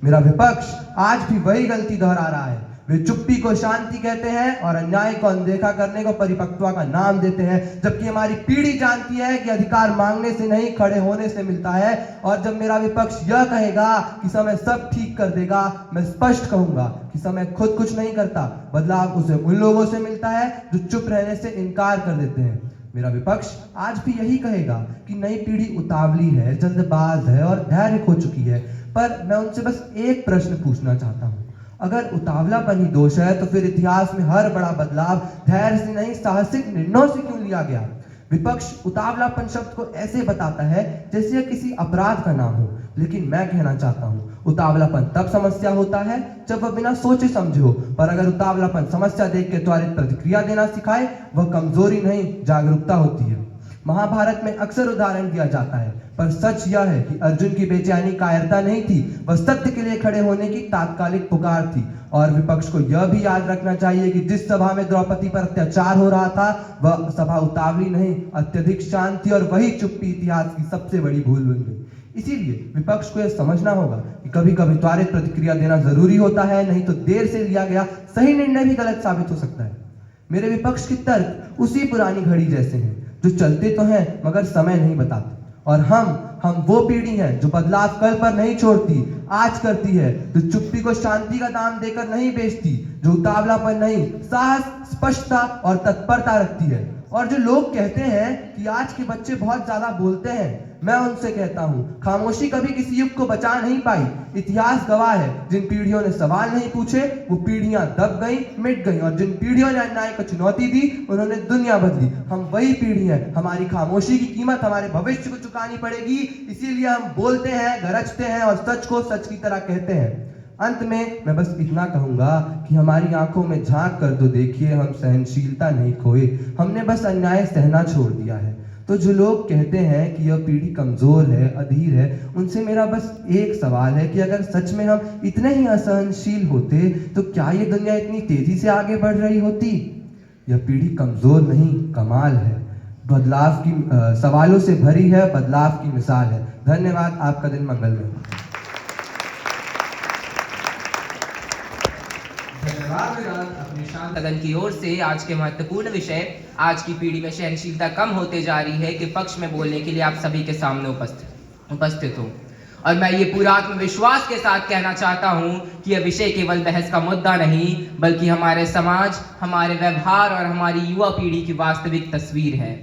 मेरा विपक्ष आज भी वही गलती दोहरा रहा है। वे चुप्पी को शांति कहते हैं और अन्याय को अनदेखा करने को परिपक्वता का नाम देते हैं, जबकि हमारी पीढ़ी जानती है कि अधिकार मांगने से नहीं खड़े होने से मिलता है। और जब मेरा विपक्ष यह कहेगा कि समय सब ठीक कर देगा, मैं स्पष्ट कहूंगा कि समय खुद कुछ नहीं करता, बदलाव उसे उन लोगों से मिलता है जो चुप रहने से इनकार कर देते हैं। मेरा विपक्ष आज भी यही कहेगा कि नई पीढ़ी उतावली है, जल्दबाज है और धैर्य खो चुकी है। पर मैं उनसे बस एक प्रश्न पूछना चाहता हूँ, अगर उतावलापन ही दोष है तो फिर इतिहास में हर बड़ा बदलाव धैर्य से नहीं साहसिक निर्णयों से क्यों लिया गया? विपक्ष उतावलापन शब्द को ऐसे बताता है जैसे यह किसी अपराध का नाम हो, लेकिन मैं कहना चाहता हूँ उतावलापन तब समस्या होता है जब वह बिना सोचे समझे हो। पर अगर उतावलापन समस्या देख के त्वरित प्रतिक्रिया देना सिखाए, वह कमजोरी नहीं जागरूकता होती है। महाभारत में अक्सर उदाहरण दिया जाता है, पर सच यह है कि अर्जुन की बेचैनी कायरता नहीं थी, वह सत्य के लिए खड़े होने की तात्कालिक पुकार थी। और विपक्ष को यह भी याद रखना चाहिए कि जिस सभा में द्रौपदी पर अत्याचार हो रहा था, वह सभा उतावली नहीं, अत्यधिक शांति और वही चुप्पी इतिहास की सबसे बड़ी भूल बन गई। इसीलिए विपक्ष को यह समझना होगा कि कभी कभी त्वरित प्रतिक्रिया देना जरूरी होता है, नहीं तो देर से लिया गया सही निर्णय भी गलत साबित हो सकता है। मेरे विपक्ष के तर्क उसी पुरानी घड़ी जैसे हैं जो चलते तो हैं मगर समय नहीं बताते। और हम वो पीढ़ी हैं जो बदलाव कल पर नहीं छोड़ती, आज करती है, जो चुप्पी को शांति का दाम देकर नहीं बेचती, जो उतावलापन नहीं साहस, स्पष्टता और तत्परता रखती है। और जो लोग कहते हैं कि आज के बच्चे बहुत ज्यादा बोलते हैं, मैं उनसे कहता हूं खामोशी कभी किसी युग को बचा नहीं पाई। इतिहास गवाह है, जिन पीढ़ियों ने सवाल नहीं पूछे वो पीढ़ियां दब गई, मिट गई, और जिन पीढ़ियों ने अन्याय को चुनौती दी उन्होंने दुनिया बदली। हम वही पीढ़ी है, हमारी खामोशी की कीमत हमारे भविष्य को चुकानी पड़ेगी। इसीलिए हम बोलते हैं, गरजते हैं और सच को सच की तरह कहते हैं। अंत में मैं बस इतना कहूंगा कि हमारी आंखों में झांक कर तो देखिए, हम सहनशीलता नहीं खोए, हमने बस अन्याय सहना छोड़ दिया है। तो जो लोग कहते हैं कि यह पीढ़ी कमजोर है, अधीर है, उनसे मेरा बस एक सवाल है कि अगर सच में हम इतने ही असहनशील होते तो क्या ये दुनिया इतनी तेजी से आगे बढ़ रही होती? यह पीढ़ी कमजोर नहीं, कमाल है, बदलाव की सवालों से भरी है, बदलाव की मिसाल है। धन्यवाद। आपका दिन मंगलमय। अपने शांत सदन की ओर से आज के महत्वपूर्ण विषय आज की पीढ़ी में सहनशीलता कम होते जा रही है के पक्ष में बोलने के लिए आप सभी के सामने उपस्थित हूँ। और मैं ये पूरा आत्मविश्वास के साथ कहना चाहता हूँ कि यह विषय केवल बहस का मुद्दा नहीं, बल्कि हमारे समाज, हमारे व्यवहार और हमारी युवा पीढ़ी की वास्तविक तस्वीर है।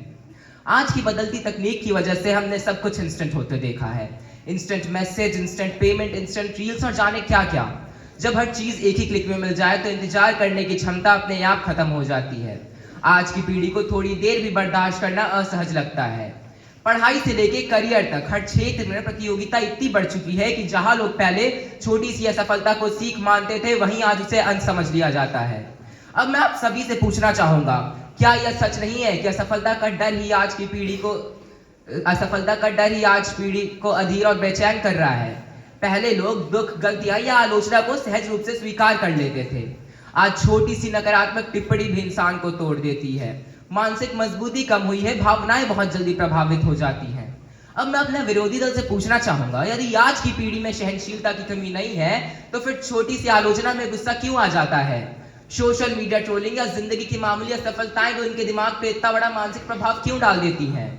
आज की बदलती तकनीक की वजह से हमने सब कुछ इंस्टेंट होते देखा है। Instant message, instant payment, instant reels और जाने क्या क्या। जब हर चीज एक ही क्लिक में मिल जाए तो इंतजार करने की क्षमता अपने आप खत्म हो जाती है। आज की पीढ़ी को थोड़ी देर भी बर्दाश्त करना असहज लगता है। पढ़ाई से लेके करियर तक हर क्षेत्र में प्रतियोगिता इतनी बढ़ चुकी है कि जहां लोग पहले छोटी सी असफलता को सीख मानते थे, वहीं आज उसे अंत समझ लिया जाता है। अब मैं आप सभी से पूछना चाहूंगा, क्या यह सच नहीं है कि असफलता का डर ही आज पीढ़ी को अधीर और बेचैन कर रहा है। पहले लोग दुख, गलतियां या आलोचना को सहज रूप से स्वीकार कर लेते थे। आज छोटी सी नकारात्मक टिप्पणी भी इंसान को तोड़ देती है। मानसिक मजबूती कम हुई है, भावनाएं बहुत जल्दी प्रभावित हो जाती हैं। अब मैं अपने विरोधी दल से पूछना चाहूंगा, यदि आज की पीढ़ी में सहनशीलता की कमी नहीं है तो फिर छोटी सी आलोचना में गुस्सा क्यों आ जाता है? सोशल मीडिया ट्रोलिंग या जिंदगी की मामूली असफलताएं वो इनके दिमाग पे इतना बड़ा मानसिक प्रभाव क्यों डाल देती हैं?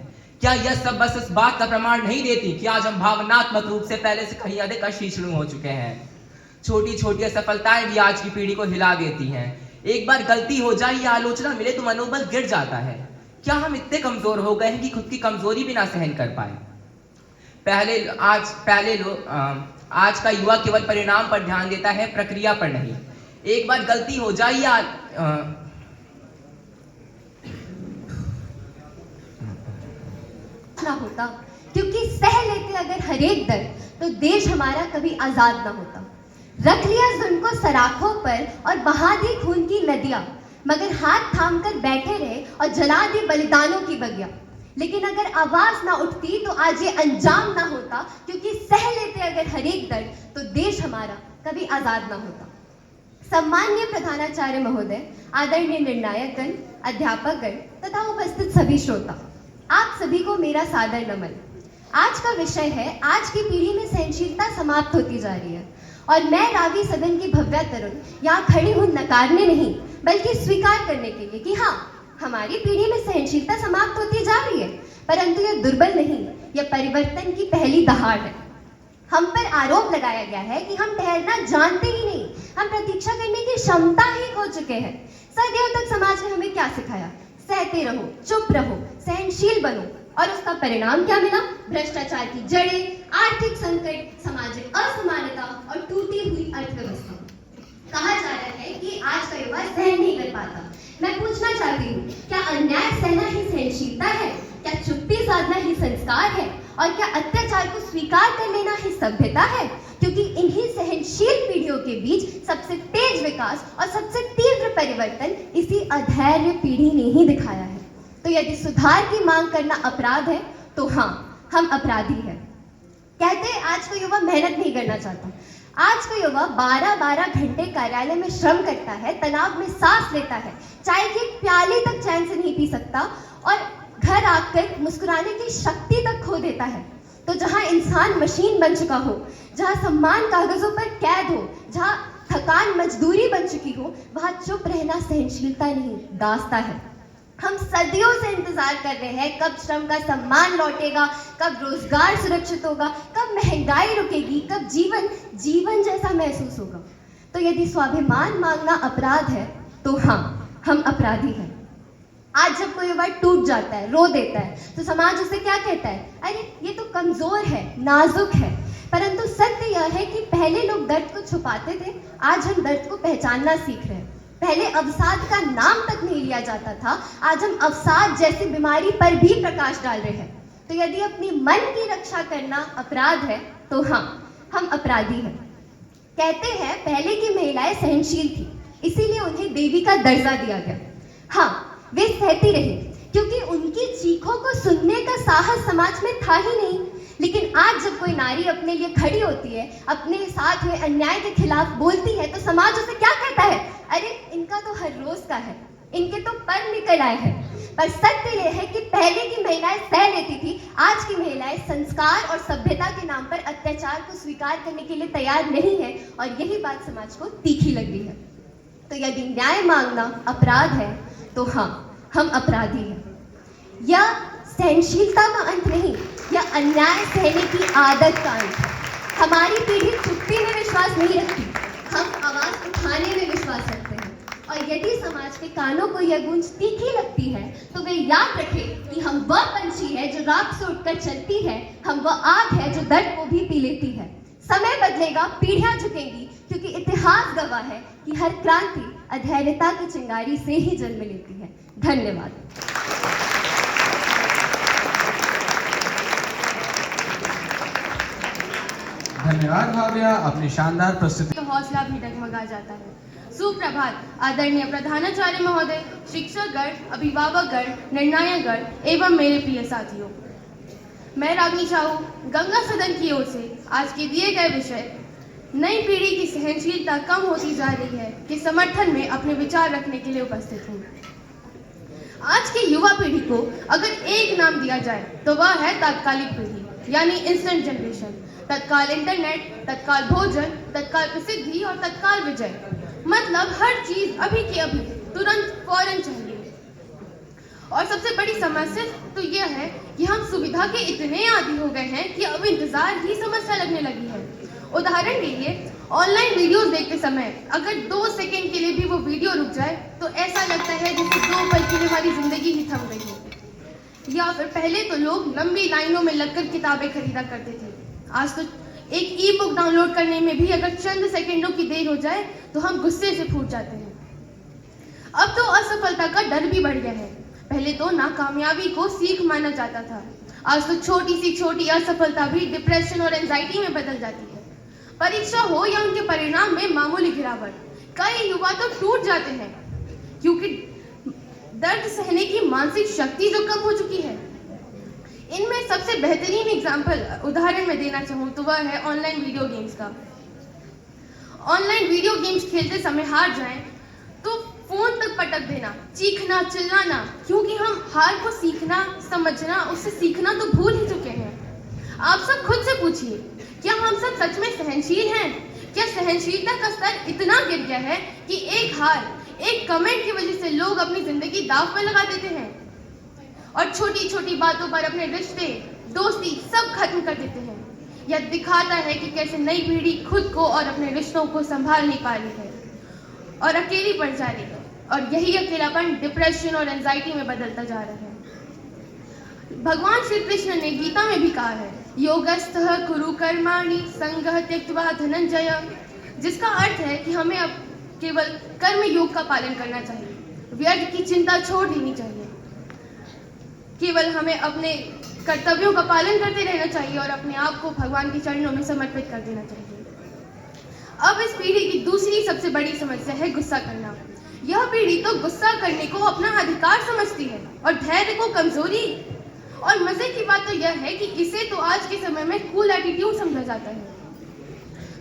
क्या यह सब बस इस बात का प्रमाण नहीं देती कि आज हम भावनात्मक रूप से पहले से कहीं अधिक अशीर्षणु हो चुके हैं? छोटी छोटी असफलताएं भी आज की पीढ़ी को हिला देती हैं। एक बार गलती हो जाए या आलोचना मिले तो मनोबल गिर जाता है। क्या हम इतने कमजोर हो गए हैं कि खुद की कमजोरी भी ना सहन कर पाए? आज का युवा केवल परिणाम पर ध्यान देता है, प्रक्रिया पर नहीं। एक बार गलती हो जाए या ना होता, क्योंकि सह लेते अगर हर एक दर्द तो देश हमारा कभी आजाद ना होता। रख लिया जुल्म को सराखों पर और बहा दी खून की नदियां, मगर हाथ थाम कर बैठे रहे और जला दी बलिदानों की बगिया। लेकिन अगर आवाज ना उठती तो आज ये अंजाम ना होता, क्योंकि सह लेते अगर हर एक दर्द तो देश हमारा कभी आजाद ना होता। सम्माननीय प्रधानाचार्य महोदय, आदरणीय निर्णायकगण, अध्यापकगण तथा उपस्थित सभी श्रोता, आप सभी को मेरा सादर नमन। आज का विषय है, आज की पीढ़ी में सहनशीलता समाप्त होती जा रही है। और मैं रावी सदन की भव्य तरुण यहाँ खड़ी हूँ नकारने नहीं, बल्कि स्वीकार करने के लिए कि हाँ, हमारी पीढ़ी में सहनशीलता समाप्त होती जा रही है, परंतु यह दुर्बल नहीं, यह परिवर्तन की पहली दहाड़ है। हम पर आरोप लगाया गया है कि हम ठहरना जानते ही नहीं, हम प्रतीक्षा करने की क्षमता ही खो चुके हैं। सदियों तक समाज ने हमें क्या सिखाया? सहते रहो, चुप रहो, सहनशील बनो, और उसका परिणाम क्या मिला? भ्रष्टाचार की जड़ें, आर्थिक संकट, सामाजिक असमानता और टूटी हुई अर्थव्यवस्था। कहा जा रहा है कि आज का युवा सहन नहीं कर पाता। मैं पूछना चाहती हूँ, क्या अन्याय सहना ही सहनशीलता है? क्या चुप्पी साधना ही संस्कार है? और क्या अत्याचार को स्वीकार कर लेना ही सभ्यता है? क्योंकि इन्हीं सहनशील पीढ़ियों के बीच सबसे तेज विकास और सबसे तीव्र परिवर्तन इसी अधैर्य पीढ़ी ने ही दिखाया है। तो यदि सुधार की मांग करना अपराध है तो हाँ, हम अपराधी हैं। कहते हैं आज का युवा मेहनत नहीं करना चाहता। आज का युवा 12-12 घंटे कार्यालय में श्रम करता है, तनाव में सांस लेता है, चाय की प्याली तक चैन से नहीं पी सकता और घर आकर मुस्कुराने की शक्ति तक खो देता है। तो जहां इंसान मशीन बन चुका हो, जहां सम्मान कागजों पर कैद हो, जहां थकान मजदूरी बन चुकी हो, वहां चुप रहना सहनशीलता नहीं, दास्ता है। हम सदियों से इंतजार कर रहे हैं, कब श्रम का सम्मान लौटेगा, कब रोजगार सुरक्षित होगा, कब महंगाई रुकेगी, कब जीवन जैसा महसूस होगा। तो यदि स्वाभिमान मांगना अपराध है तो हाँ, हम अपराधी हैं। आज जब कोई युवा टूट जाता है, रो देता है, तो समाज उसे क्या कहता है? अरे ये तो कमजोर है, नाजुक है। परंतु सत्य यह है कि पहले लोग दर्द को छुपाते थे, आज हम दर्द को पहचानना सीख रहे हैं। पहले अवसाद का नाम तक नहीं लिया जाता था, आज हम अवसाद जैसी बीमारी पर भी प्रकाश डाल रहे हैं। तो यदि अपनी मन की रक्षा करना अपराध है तो हाँ, हम अपराधी हैं। कहते हैं पहले की महिलाएं सहनशील थी, इसीलिए उन्हें देवी का दर्जा दिया गया। हाँ, वे सहती रही क्योंकि उनकी चीखों को सुनने का साहस समाज में था ही नहीं। लेकिन आज जब कोई नारी अपने लिए खड़ी होती है, अपने साथ हुए अन्याय के खिलाफ बोलती है, तो समाज उसे क्या कहता है? अरे इनका तो हर रोज का है, इनके तो पर निकल आए हैं। पर सत्य यह है कि पहले की महिलाएं सह लेती थी, आज की महिलाएं संस्कार और सभ्यता के नाम पर अत्याचार को स्वीकार करने के लिए तैयार नहीं है, और यही बात समाज को तीखी लग रही है। तो यदि न्याय मांगना अपराध है तो हाँ, हम अपराधी हैं। यह सहनशीलता का अंत नहीं, यह अन्याय सहने की आदत का अंत है। हमारी पीढ़ी चुप्पी में विश्वास नहीं रखती, हम आवाज उठाने में विश्वास रखते हैं। और यदि समाज के कानों को यह गूंज तीखी लगती है तो वे याद रखें कि हम वह पंछी है जो रात से उठकर चलती है, हम वह आग है जो दर्द को भी पी लेती है। समय बदलेगा, पीढ़ियां झुकेंगी, क्योंकि इतिहास गवाह है कि हर क्रांति अधैर्यता की चिंगारी से ही जन्म लेती है। धन्यवाद। धन्यवाद भाव्या, अपनी शानदार प्रस्तुति। तो हौसला भी डगमगा जाता है। सुप्रभात आदरणीय प्रधानाचार्य महोदय, शिक्षकगण, अभिभावकगण, निर्णायकगण एवं मेरे प्रिय साथियों। मैं रागनी साहू गंगा सदन की ओर से आज के दिए गए विषय नई पीढ़ी की सहनशीलता कम होती जा रही है के समर्थन में अपने विचार रखने के लिए उपस्थित हूँ। आज की युवा पीढ़ी को अगर एक नाम दिया जाए तो वह है तात्कालिक पीढ़ी, यानी इंस्टेंट जनरेशन। तत्काल इंटरनेट, तत्काल भोजन, तत्काल प्रसिद्धि और तत्काल विजय, मतलब हर चीज अभी की अभी, तुरंत, फौरन चाहिए। और सबसे बड़ी समस्या तो यह है कि हम सुविधा के इतने आदी हो गए हैं कि अब इंतजार ही समस्या लगने लगी है। उदाहरण के लिए ऑनलाइन वीडियोस देखते समय अगर 2 सेकंड के लिए भी वो वीडियो रुक जाए तो ऐसा लगता है जैसे 2 पल की हमारी जिंदगी ही थम गई हो। या फिर पहले तो लोग लंबी लाइनों में लगकर किताबें खरीदा करते थे, आज तो एक ई बुक डाउनलोड करने में भी अगर चंद सेकंडों की देर हो जाए तो हम गुस्से से फूट जाते हैं। अब तो असफलता का डर भी बढ़ गया है। पहले तो नाकामयाबी को सीख माना जाता था, आज तो छोटी सी छोटी असफलता भी डिप्रेशन और एंजाइटी में बदल जाती है। परीक्षा हो या उनके परिणाम में मामूली गिरावट, कई युवा तो टूट जाते हैं क्योंकि दर्द सहने की मानसिक शक्ति जो कम हो चुकी है। इनमें सबसे बेहतरीन उदाहरण मैं देना चाहूँ तो वह है ऑनलाइन वीडियो गेम्स का। ऑनलाइन वीडियो गेम्स खेलते समय हार जाएं तो फोन तक पटक देना, चीखना, चिल्लाना, क्योंकि हम हार को सीखना, समझना, उससे सीखना तो भूल ही चुके हैं। आप सब खुद से पूछिए, क्या हम सब सच में सहनशील हैं? क्या सहनशीलता का स्तर इतना गिर गया है कि एक हार, एक कमेंट की वजह से लोग अपनी जिंदगी दांव में लगा देते हैं और छोटी छोटी बातों पर अपने रिश्ते, दोस्ती सब खत्म कर देते हैं? यह दिखाता है कि कैसे नई पीढ़ी खुद को और अपने रिश्तों को संभाल नहीं पा रही है और अकेली पड़ जा रही है, और यही अकेलापन डिप्रेशन और एंजाइटी में बदलता जा रहा है। भगवान श्री कृष्ण ने गीता में भी कहा है, योगस्थः कुरु कर्माणि संगः त्यक्त्वा धनंजय, जिसका अर्थ है कि हमें अब केवल कर्म योग का पालन करना चाहिए, व्यर्थ की चिंता छोड़ देनी चाहिए, केवल हमें अपने कर्तव्यों का पालन करते रहना चाहिए और अपने आप को भगवान के चरणों में समर्पित कर देना चाहिए। अब इस पीढ़ी की दूसरी सबसे बड़ी समस्या है गुस्सा करना। यह पीढ़ी तो गुस्सा करने को अपना अधिकार समझती है और धैर्य को कमजोरी। और मजे की बात तो यह है कि इसे तो आज के समय में कूल एटीट्यूड समझा जाता है,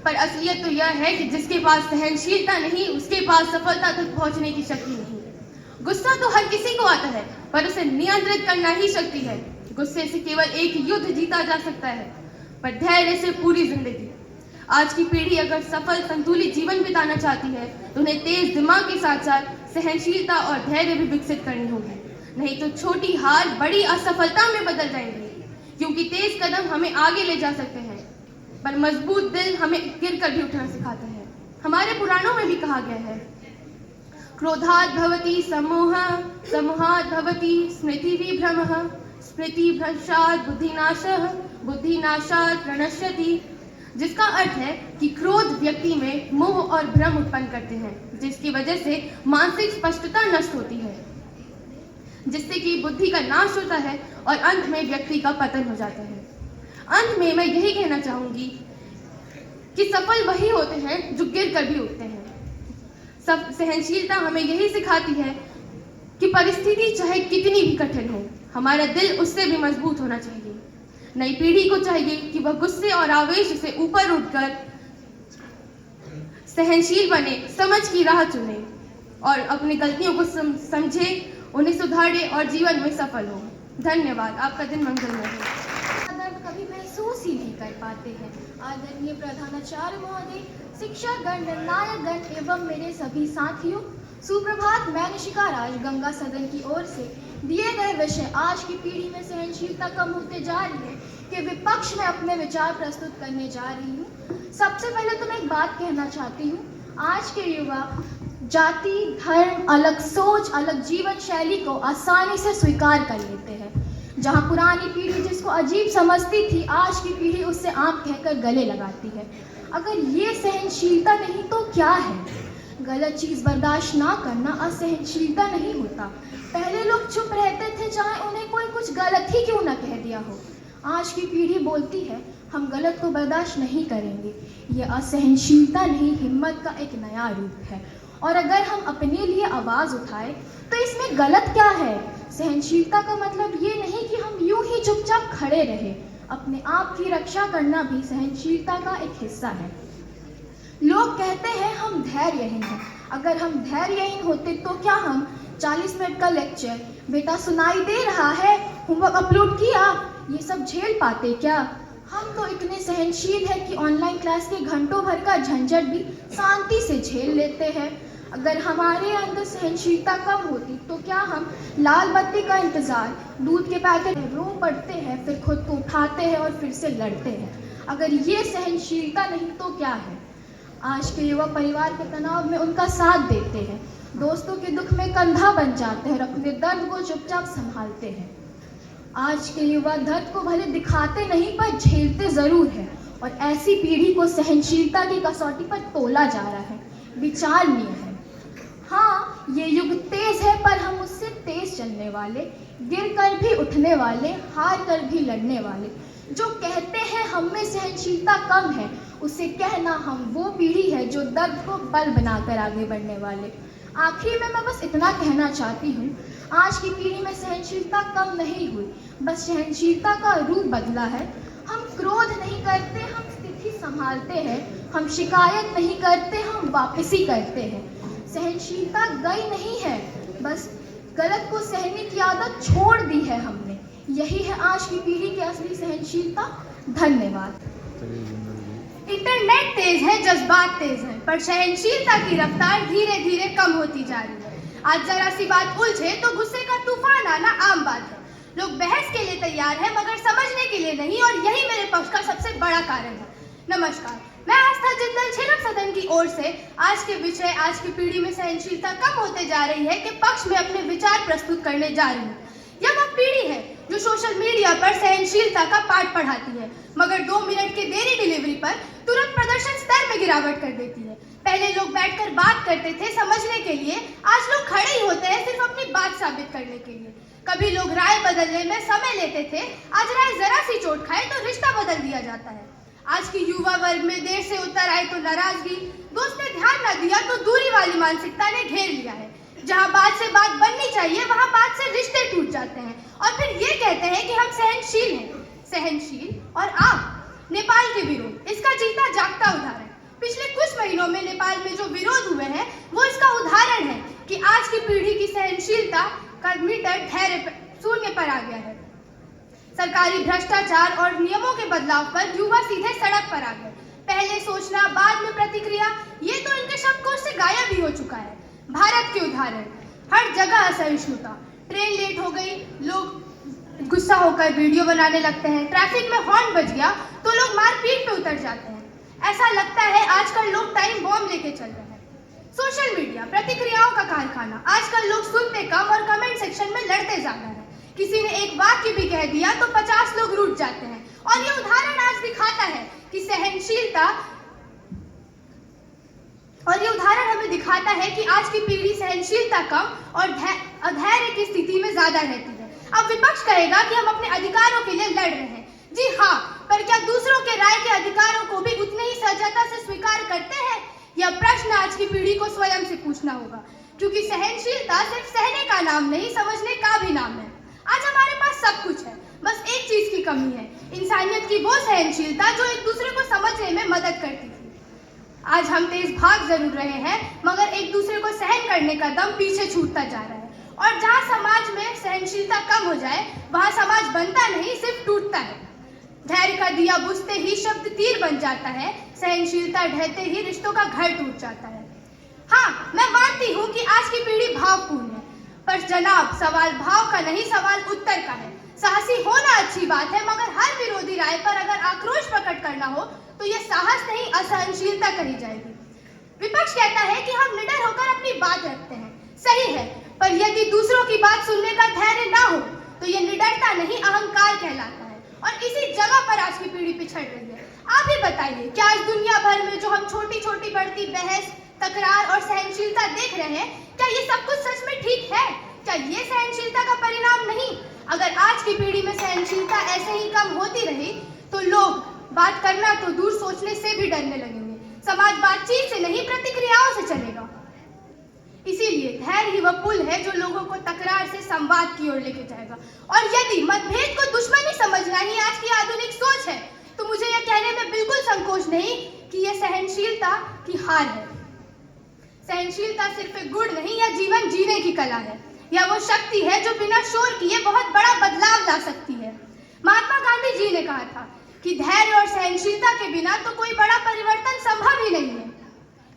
पर असलियत तो यह है कि जिसके पास सहनशीलता नहीं, उसके पास सफलता तक पहुंचने की शक्ति नहीं। गुस्सा तो हर किसी को आता है, पर उसे नियंत्रित करना ही शक्ति है। गुस्से से केवल एक युद्ध जीता जा सकता है, पर धैर्य से पूरी जिंदगी। आज की पीढ़ी अगर सफल संतुलित जीवन बिताना चाहती है तो उन्हें तेज दिमाग के साथ साथ सहनशीलता और धैर्य भी विकसित करनी होगी, नहीं तो छोटी हार बड़ी असफलता में बदल जाएंगी। क्योंकि तेज कदम हमें आगे ले जा सकते हैं, पर मजबूत दिल हमें गिरकर भी उठना सिखाता है। हमारे पुराणों में भी कहा गया है, क्रोधात् भवति सम्मोहः, सम्मोहात् भवति स्मृतिविभ्रमः, स्मृतिभ्रंशात् बुद्धिनाशः, बुद्धिनाशात् प्रणश्यति, जिसका अर्थ है कि क्रोध व्यक्ति में मोह और भ्रम उत्पन्न करते हैं, जिसकी वजह से मानसिक स्पष्टता नष्ट होती है, जिससे कि बुद्धि का नाश होता है और अंत में व्यक्ति का पतन हो जाता है। अंत में मैं यही कहना चाहूंगी कि सफल वही होते हैं जो गिर कर भी उठते हैं। सब सहनशीलता हमें यही सिखाती है कि परिस्थिति चाहे कितनी भी कठिन हो, हमारा दिल उससे भी मजबूत होना चाहिए। नई पीढ़ी को चाहिए कि वह गुस्से और आवेश से ऊपर उठकर सहनशील बने, समझ की राह चुने और अपनी गलतियों को समझे, उन्हें सुधारे और जीवन में सफल हो। धन्यवाद। आपका दिन मंगलमय हो। दर्द कभी महसूस ही नहीं कर पाते हैं। आदरणीय प्रधानाचार्य महोदय, शिक्षकगण, निर्णायकगण एवं मेरे सभी साथियों, सुप्रभात। मैं निशिका राज गंगा सदन की ओर से दिए गए विषय आज की पीढ़ी में सहनशीलता कम होते जा रही है के विपक्ष में अपने विचार प्रस्तुत करने जा रही हूँ। सबसे पहले तो मैं एक बात कहना चाहती हूँ, आज के युवा जाति, धर्म, अलग सोच, अलग जीवन शैली को आसानी से स्वीकार कर लेते हैं। जहां पुरानी पीढ़ी जिसको अजीब समझती थी, आज की पीढ़ी उससे आप कहकर गले लगाती है। अगर ये सहनशीलता नहीं तो क्या है? गलत चीज़ बर्दाश्त ना करना असहनशीलता नहीं होता। पहले लोग चुप रहते थे चाहे उन्हें कोई कुछ गलत ही क्यों ना कह दिया हो। आज की पीढ़ी बोलती है हम गलत को बर्दाश्त नहीं करेंगे। ये असहनशीलता नहीं, हिम्मत का एक नया रूप है। और अगर हम अपने लिए आवाज़ उठाएं तो इसमें गलत क्या है? सहनशीलता का मतलब ये नहीं कि हम यूं ही चुपचाप खड़े रहे। अपने आप की रक्षा करना भी सहनशीलता का एक हिस्सा है। लोग कहते हैं हम धैर्यहीन हैं। अगर हम धैर्यहीन होते तो क्या हम 40 मिनट का लेक्चर, बेटा सुनाई दे रहा है, होमवर्क अपलोड किया, ये सब झेल पाते क्या? हम तो इतने सहनशील हैं कि ऑनलाइन क्लास के घंटों भर का झंझट भी शांति से झेल लेते हैं। अगर हमारे अंदर सहनशीलता कम होती तो क्या हम लाल बत्ती का इंतज़ार, दूध के पैकेट रो पड़ते हैं, फिर खुद को उठाते हैं और फिर से लड़ते हैं। अगर ये सहनशीलता नहीं तो क्या है? आज के युवा परिवार के तनाव में उनका साथ देते हैं, दोस्तों के दुख में कंधा बन जाते हैं और अपने दर्द को चुपचाप संभालते हैं। आज के युवा दर्द को भले दिखाते नहीं पर झेलते ज़रूर है। और ऐसी पीढ़ी को सहनशीलता की कसौटी पर तोला जा रहा है, विचारणीय है। हाँ, ये युग तेज है पर हम उससे तेज चलने वाले, गिर कर भी उठने वाले, हार कर भी लड़ने वाले। जो कहते हैं हम में सहनशीलता कम है, उसे कहना हम वो पीढ़ी है जो दर्द को बल बनाकर आगे बढ़ने वाले। आखिरी में मैं बस इतना कहना चाहती हूँ, आज की पीढ़ी में सहनशीलता कम नहीं हुई, बस सहनशीलता का रूप बदला है। हम क्रोध नहीं करते, हम स्थिति संभालते हैं। हम शिकायत नहीं करते, हम वापसी करते हैं। सहनशीलता गई नहीं है, बस गलत को सहने की आदत छोड़ दी है हमने। यही है आज की पीढ़ी की असली सहनशीलता। धन्यवाद। इंटरनेट तेज है, जज्बात तेज है, पर सहनशीलता की रफ्तार धीरे धीरे कम होती जा रही है। आज जरा सी बात उलझे तो गुस्से का तूफान आना आम बात है। लोग बहस के लिए तैयार हैं मगर समझने के लिए नहीं, और यही मेरे पक्ष का सबसे बड़ा कारण है। नमस्कार, मैं आस्था जिंदल झिरक सदन की ओर से आज के विषय आज की पीढ़ी में सहनशीलता कम होते जा रही है के पक्ष में अपने विचार प्रस्तुत करने जा रही हूँ। यह वह पीढ़ी है जो सोशल मीडिया पर सहनशीलता का पाठ पढ़ाती है, मगर 2 मिनट के देरी डिलीवरी पर तुरंत प्रदर्शन स्तर में गिरावट कर देती है। पहले लोग बैठकर बात करते थे समझने के लिए, आज लोग खड़े ही होते हैं सिर्फ अपनी बात साबित करने के लिए। कभी लोग राय बदलने में समय लेते थे, आज राय जरा सी चोट खाए तो रिश्ता बदल दिया जाता है। आज की युवा वर्ग में देर से उतर आए तो नाराजगी, दोस्त ने ध्यान न दिया तो दूरी वाली मानसिकता ने घेर लिया है। जहां बात से बात बननी चाहिए वहां बात से रिश्ते टूट जाते हैं और फिर ये कहते हैं कि हम सहनशील हैं। सहनशील और आप, नेपाल के विरोध इसका जीता जागता उदाहरण। पिछले कुछ महीनों में नेपाल में जो विरोध हुए हैं वो इसका उदाहरण है कि आज की पीढ़ी की सहनशीलता का मीटर धैर्य शून्य पर आ गया है। सरकारी भ्रष्टाचार और नियमों के बदलाव पर युवा सीधे सड़क पर आ गए। पहले सोचना बाद में प्रतिक्रिया, ये तो इनके शब्दकोश से गायब ही हो चुका है। भारत के उदाहरण, हर जगह असहिष्णुता, ट्रेन लेट हो गई, लोग गुस्सा होकर वीडियो बनाने लगते हैं। ट्रैफिक में हॉर्न बज गया तो लोग मारपीट पे उतर जाते हैं। ऐसा लगता है आजकल लोग टाइम बॉम्ब लेके चल रहे हैं। सोशल मीडिया प्रतिक्रियाओं का कारखाना, आजकल लोग सुनते कम और कमेंट सेक्शन में लड़ते ज्यादा है। किसी ने एक वाक्य भी कह दिया तो 50 लोग रूठ जाते हैं। और ये उदाहरण आज दिखाता है कि सहनशीलता, और ये उदाहरण हमें दिखाता है कि आज की पीढ़ी सहनशीलता कम और अधैर्य की स्थिति में ज्यादा रहती है। अब विपक्ष कहेगा कि हम अपने अधिकारों के लिए लड़ रहे हैं। जी हाँ, पर क्या दूसरों के राय के अधिकारों को भी उतनी ही सहजता से स्वीकार करते हैं? यह प्रश्न आज की पीढ़ी को स्वयं से पूछना होगा, क्योंकि सहनशीलता सिर्फ सहने का नाम नहीं, समझने का भी नाम है। आज हमारे पास सब कुछ है, बस एक चीज की कमी है, इंसानियत की वो सहनशीलता जो एक दूसरे को समझने में मदद करती थी। आज हम तेज भाग जरूर रहे हैं मगर एक दूसरे को सहन करने का दम पीछे छूटता जा रहा है। और जहाँ समाज में सहनशीलता कम हो जाए वहाँ समाज बनता नहीं, सिर्फ टूटता है। धैर्य का दिया बुझते ही शब्द तीर बन जाता है, सहनशीलता ढहते ही रिश्तों का घर टूट जाता है। हाँ, मैं मानती हूँ कि आज की पीढ़ी भावपूर्ण है, पर जनाब सवाल भाव का नहीं, सवाल उत्तर का है। साहसी होना अच्छी बात है, मगर हर विरोधी राय पर अगर आक्रोश प्रकट करना हो तो यह साहस नहीं, असहनशीलता कही जाएगी। विपक्ष कहता है कि हम निडर होकर अपनी बात रखते हैं। सही है, पर यदि दूसरों की बात सुनने का धैर्य ना हो तो ये निडरता नहीं, अहंकार कहलाता है। और इसी जगह पर आज की पीढ़ी पिछड़ रही है। आप ही बताइए, क्या आज दुनिया भर में जो हम छोटी छोटी बढ़ती बहस, तकरार और सहनशीलता देख रहे हैं, क्या ये सब कुछ सच में ठीक है? क्या ये सहनशीलता का परिणाम नहीं? अगर आज की पीढ़ी में सहनशीलता ऐसे ही कम होती रही तो लोग बात करना तो दूर सोचने से भी डरने लगेंगे। समाज बातचीत से नहीं, प्रतिक्रियाओं से चलेगा। इसीलिए धैर्य ही वह पुल है जो लोगों को तकरार से संवाद की ओर लेके जाएगा। और यदि मतभेद को दुश्मनी समझना ही आज की आधुनिक सोच है तो मुझे यह कहने में बिल्कुल संकोच नहीं कि यह सहनशीलता की हार है। सहनशीलता सिर्फ एक गुण नहीं, यह जीवन जीने की कला है। यह वो शक्ति है जो बिना शोर किए बहुत बड़ा बदलाव ला सकती है। महात्मा गांधी जी ने कहा था कि धैर्य और सहनशीलता के बिना तो कोई बड़ा परिवर्तन संभव ही नहीं है।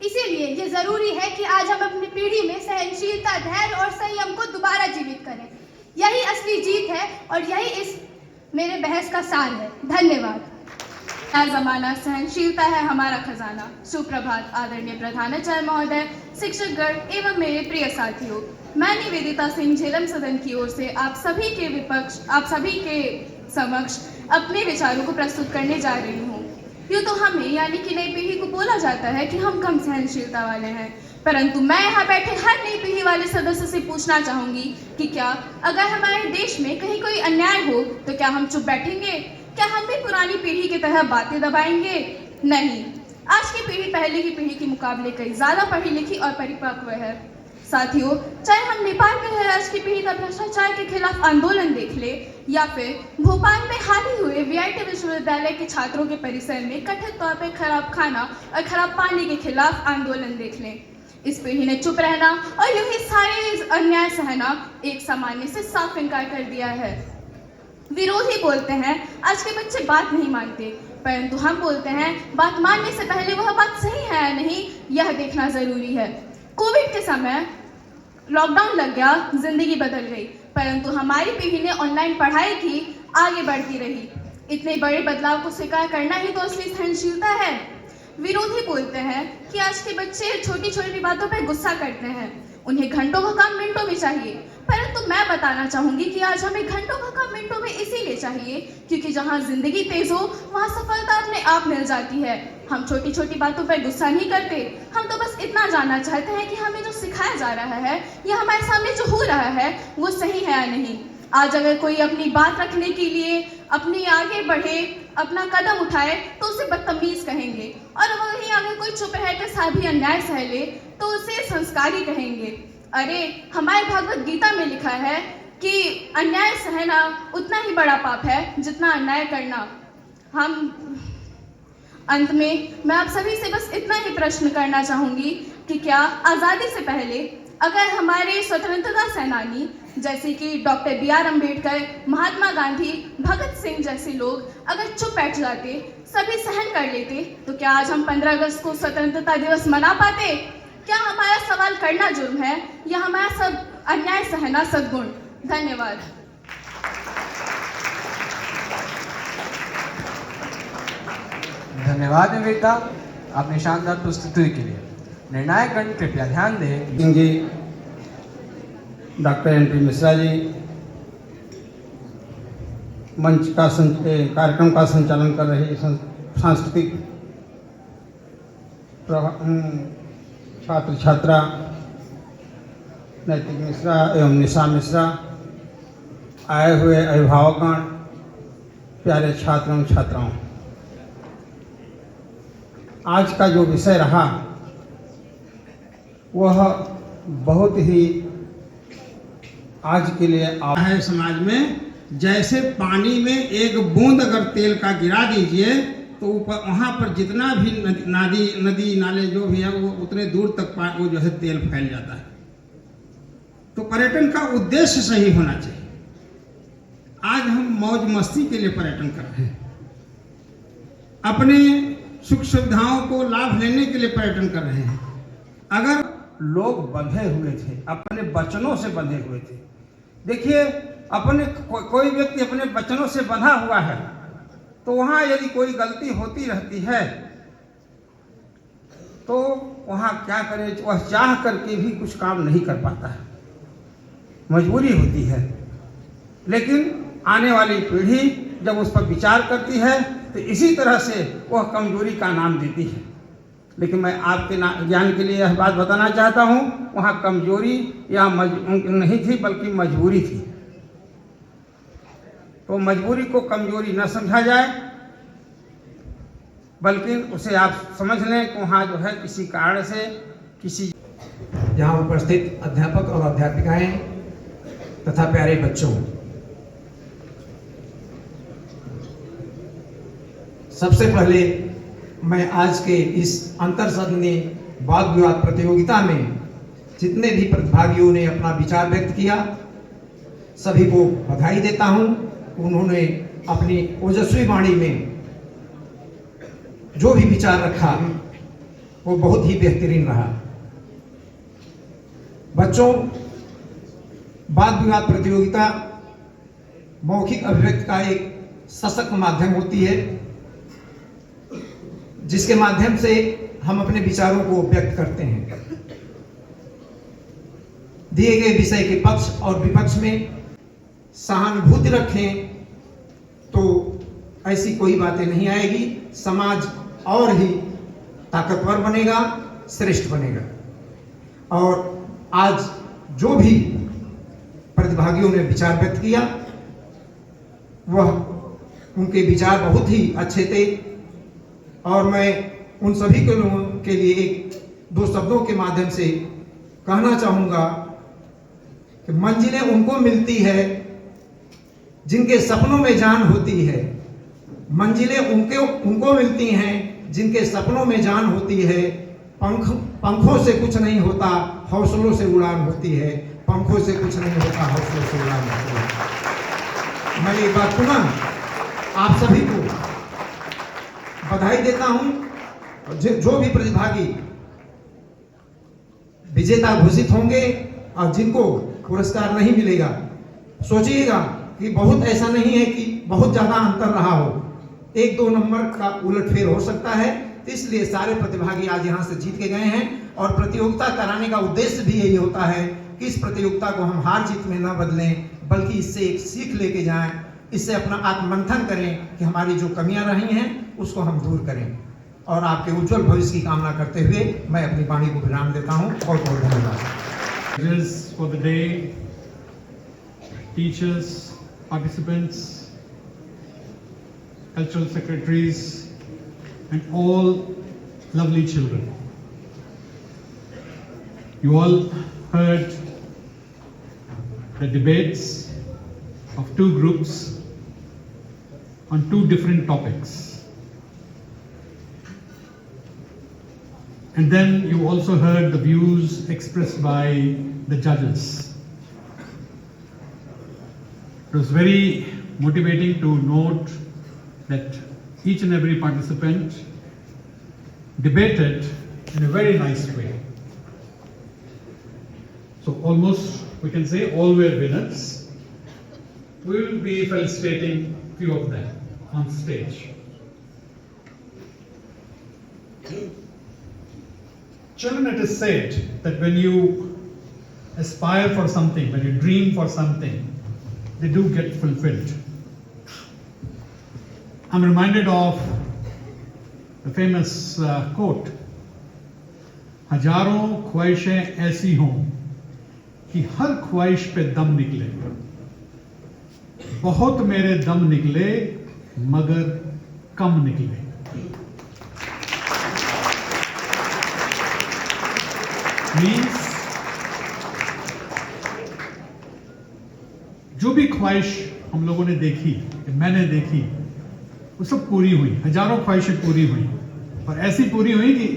इसीलिए ये जरूरी है कि आज हम अपनी पीढ़ी में सहनशीलता, धैर्य और संयम को दोबारा जीवित करें। यही असली जीत है और यही इस मेरे बहस का सार है। धन्यवाद। नया जमाना, सहनशीलता है हमारा खजाना। सुप्रभात आदरणीय प्रधानाचार्य महोदय, शिक्षकगण एवं मेरे प्रिय साथियों। मैं निवेदिता सिंह झेलम सदन की ओर से आप सभी के समक्ष अपने विचारों को प्रस्तुत करने जा रही हूँ। यूँ तो हमें यानी कि नई पीढ़ी को बोला जाता है कि हम कम सहनशीलता वाले हैं, परंतु मैं यहाँ बैठे हर नई पीढ़ी वाले सदस्य से पूछना चाहूंगी कि क्या अगर हमारे देश में कहीं कोई अन्याय हो तो क्या हम चुप बैठेंगे? क्या हम भी पुरानी पीढ़ी की तरह बातें दबाएंगे? नहीं। आज की पीढ़ी पहले की पीढ़ी के मुकाबले कई ज्यादा पढ़ी लिखी और परिपक्व है। साथियों, चाहे हम नेपाल में है आज की पीढ़ी का भ्रष्टाचार के खिलाफ आंदोलन देख ले या फिर भोपाल में हाल ही हुए वीआईटी विश्वविद्यालय के छात्रों के परिसर में कथित तौर पर खराब खाना और खराब पानी के खिलाफ आंदोलन देख लें, इस पीढ़ी ने चुप रहना और यूं ही सारे अन्याय सहना एक सामान्य से साफ इनकार कर दिया है। विरोधी बोलते हैं आज के बच्चे बात नहीं मानते, परंतु हम बोलते हैं बात मानने से पहले वह बात सही है या नहीं यह देखना जरूरी है। कोविड के समय लॉकडाउन लग गया, जिंदगी बदल गई, परंतु हमारी पीढ़ी ने ऑनलाइन पढ़ाई की, आगे बढ़ती रही। इतने बड़े बदलाव को स्वीकार करना ही तो असली सहनशीलता है। विरोधी बोलते हैं कि आज के बच्चे छोटी छोटी बातों पर गुस्सा करते हैं, उन्हें घंटों का काम मिनटों में चाहिए, परंतु मैं बताना चाहूंगी कि आज हमें घंटों का काम मिनटों में इसीलिए चाहिए क्योंकि जहां जिंदगी तेज हो वहां सफलता अपने आप मिल जाती है। हम छोटी छोटी बातों पर गुस्सा नहीं करते, हम तो बस इतना जानना चाहते हैं कि हमें जो सिखाया जा रहा है या हमारे सामने जो हो रहा है वो सही है या नहीं। आज अगर कोई अपनी बात रखने के लिए अपने आगे बढ़े, अपना कदम उठाए तो उसे बदतमीज कहेंगे, और वहीं अगर कोई चुप रहकर सभी अन्याय सह ले तो उसे संस्कारी कहेंगे। अरे हमारे भगवत गीता में लिखा है कि अन्याय सहना उतना ही बड़ा पाप है जितना अन्याय करना। अंत में मैं आप सभी से बस इतना ही प्रश्न करना चाहूंगी कि क्या आज़ादी से पहले अगर हमारे स्वतंत्रता सेनानी जैसे कि डॉक्टर बी.आर. अम्बेडकर, महात्मा गांधी, भगत सिंह जैसे लोग अगर चुप बैठ जाते, सभी सहन कर लेते, तो क्या आज हम 15 अगस्त को स्वतंत्रता दिवस मना पाते? क्या हमारा सवाल करना जुर्म है या हमारा सब अन्याय सहना सद्गुण? धन्यवाद। धन्यवाद निवेदिता अपनी शानदार प्रस्तुति के लिए। निर्णायक गण कृपया ध्यान दें। जी, डॉक्टर एन.पी. मिश्रा जी मंच का कार्यक्रम का संचालन कर रहे सांस्कृतिक छात्र छात्रा नैतिक मिश्रा एवं निशा मिश्रा, आए हुए अभिभावकगण, प्यारे छात्र एवं छात्राओं, आज का जो विषय रहा वह बहुत ही आज के लिए है। समाज में जैसे पानी में एक बूंद अगर तेल का गिरा दीजिए तो ऊपर वहाँ पर जितना भी नदी नाले जो भी है वो उतने दूर तक वो जो है तेल फैल जाता है। तो पर्यटन का उद्देश्य सही होना चाहिए। आज हम मौज मस्ती के लिए पर्यटन कर रहे हैं, अपने सुख सुविधाओं को लाभ लेने के लिए पर्यटन कर रहे हैं। अगर लोग बंधे हुए थे, अपने वचनों से बंधे हुए थे, देखिए अपने कोई व्यक्ति अपने वचनों से बंधा हुआ है तो वहाँ यदि कोई गलती होती रहती है तो वहाँ क्या करे, वह चाह करके भी कुछ काम नहीं कर पाता है, मजबूरी होती है। लेकिन आने वाली पीढ़ी जब उस पर विचार करती है तो इसी तरह से वह कमजोरी का नाम देती है। लेकिन मैं आपके ज्ञान के लिए यह बात बताना चाहता हूँ, वहाँ कमजोरी या नहीं थी बल्कि मजबूरी थी। तो मजबूरी को कमजोरी न समझा जाए, बल्कि उसे आप समझ लें कि वहाँ जो है किसी कारण से किसी यहाँ उपस्थित अध्यापक और अध्यापिकाएं तथा प्यारे बच्चों, सबसे पहले मैं आज के इस अंतर सदनीय वाद विवाद प्रतियोगिता में जितने भी प्रतिभागियों ने अपना विचार व्यक्त किया, सभी को बधाई देता हूं। उन्होंने अपनी ओजस्वी वाणी में जो भी विचार रखा वो बहुत ही बेहतरीन रहा। बच्चों, वाद विवाद प्रतियोगिता मौखिक अभिव्यक्ति का एक सशक्त माध्यम होती है, जिसके माध्यम से हम अपने विचारों को व्यक्त करते हैं। दिए गए विषय के पक्ष और विपक्ष में सहानुभूति रखें तो ऐसी कोई बातें नहीं आएगी, समाज और ही ताकतवर बनेगा, श्रेष्ठ बनेगा। और आज जो भी प्रतिभागियों ने विचार व्यक्त किया, वह उनके विचार बहुत ही अच्छे थे और मैं उन सभी के लोगों के लिए एक दो शब्दों के माध्यम से कहना चाहूँगा कि मंजिलें उनको मिलती है जिनके सपनों में जान होती है। मंजिलें उनको मिलती हैं जिनके सपनों में जान होती है। पंखों से कुछ नहीं होता, हौसलों से उड़ान होती है। पंखों से कुछ नहीं होता, हौसलों से उड़ान होती है। मैं एक बार पुनः आप सभी को बधाई देता हूं। जो भी प्रतिभागी विजेता घोषित होंगे और जिनको पुरस्कार नहीं मिलेगा, सोचिएगा कि बहुत ऐसा नहीं है कि बहुत ज्यादा अंतर रहा हो, 1-2 नंबर का उलटफेर हो सकता है। तो इसलिए सारे प्रतिभागी आज यहाँ से जीत के गए हैं और प्रतियोगिता कराने का उद्देश्य भी यही होता है कि इस प्रतियोगिता को हम हार जीत में न बदलें, बल्कि इससे एक सीख लेके जाएं, इससे अपना आत्ममंथन करें कि हमारी जो कमियां रही हैं उसको हम दूर करें। और आपके उज्जवल भविष्य की कामना करते हुए मैं अपनी वाणी को विराम देता हूं। बहुत बहुत धन्यवाद। For the day, teachers, participants, cultural secretaries, and all lovely children. You all heard the debates of two groups on two different topics. And then you also heard the views expressed by the judges. It was very motivating to note that each and every participant debated in a very nice way. So almost we can say all were winners. We will be felicitating few of them on stage. Children, it is said that when you aspire for something, when you dream for something, they do get fulfilled. I'm reminded of the famous quote, हजारों ख्वाहिशें ऐसी हों कि हर ख्वाहिश पे दम निकले, बहुत मेरे दम निकले मगर कम निकले। मीन्स जो भी ख्वाहिश हम लोगों ने देखी, मैंने देखी, वो सब पूरी हुई, हजारों ख्वाहिशें पूरी हुई और ऐसी पूरी हुई कि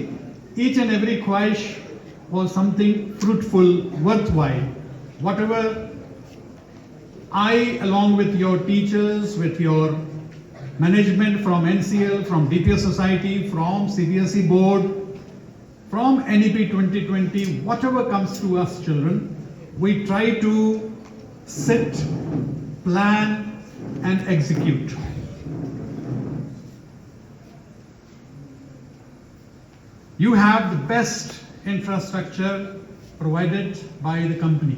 ईच एंड एवरी ख्वाहिश was something fruitful, worthwhile. Whatever I, along with your teachers, with your management from NCL, from DPS Society, from CBSE board, from NEP 2020, whatever comes to us children, we try to sit, plan and execute. You have the best infrastructure provided by the company.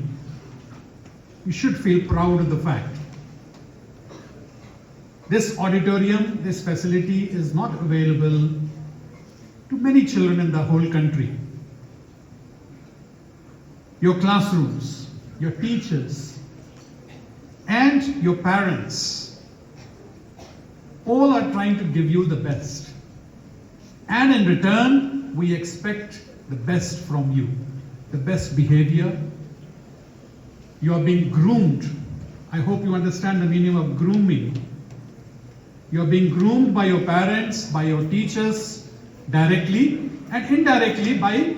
You should feel proud of the fact. This auditorium, this facility is not available to many children in the whole country. Your classrooms, your teachers, and your parents all are trying to give you the best. And in return, we expect the best from you, the best behavior. You are being groomed. I hope you understand the meaning of grooming. You are being groomed by your parents, by your teachers, directly and indirectly by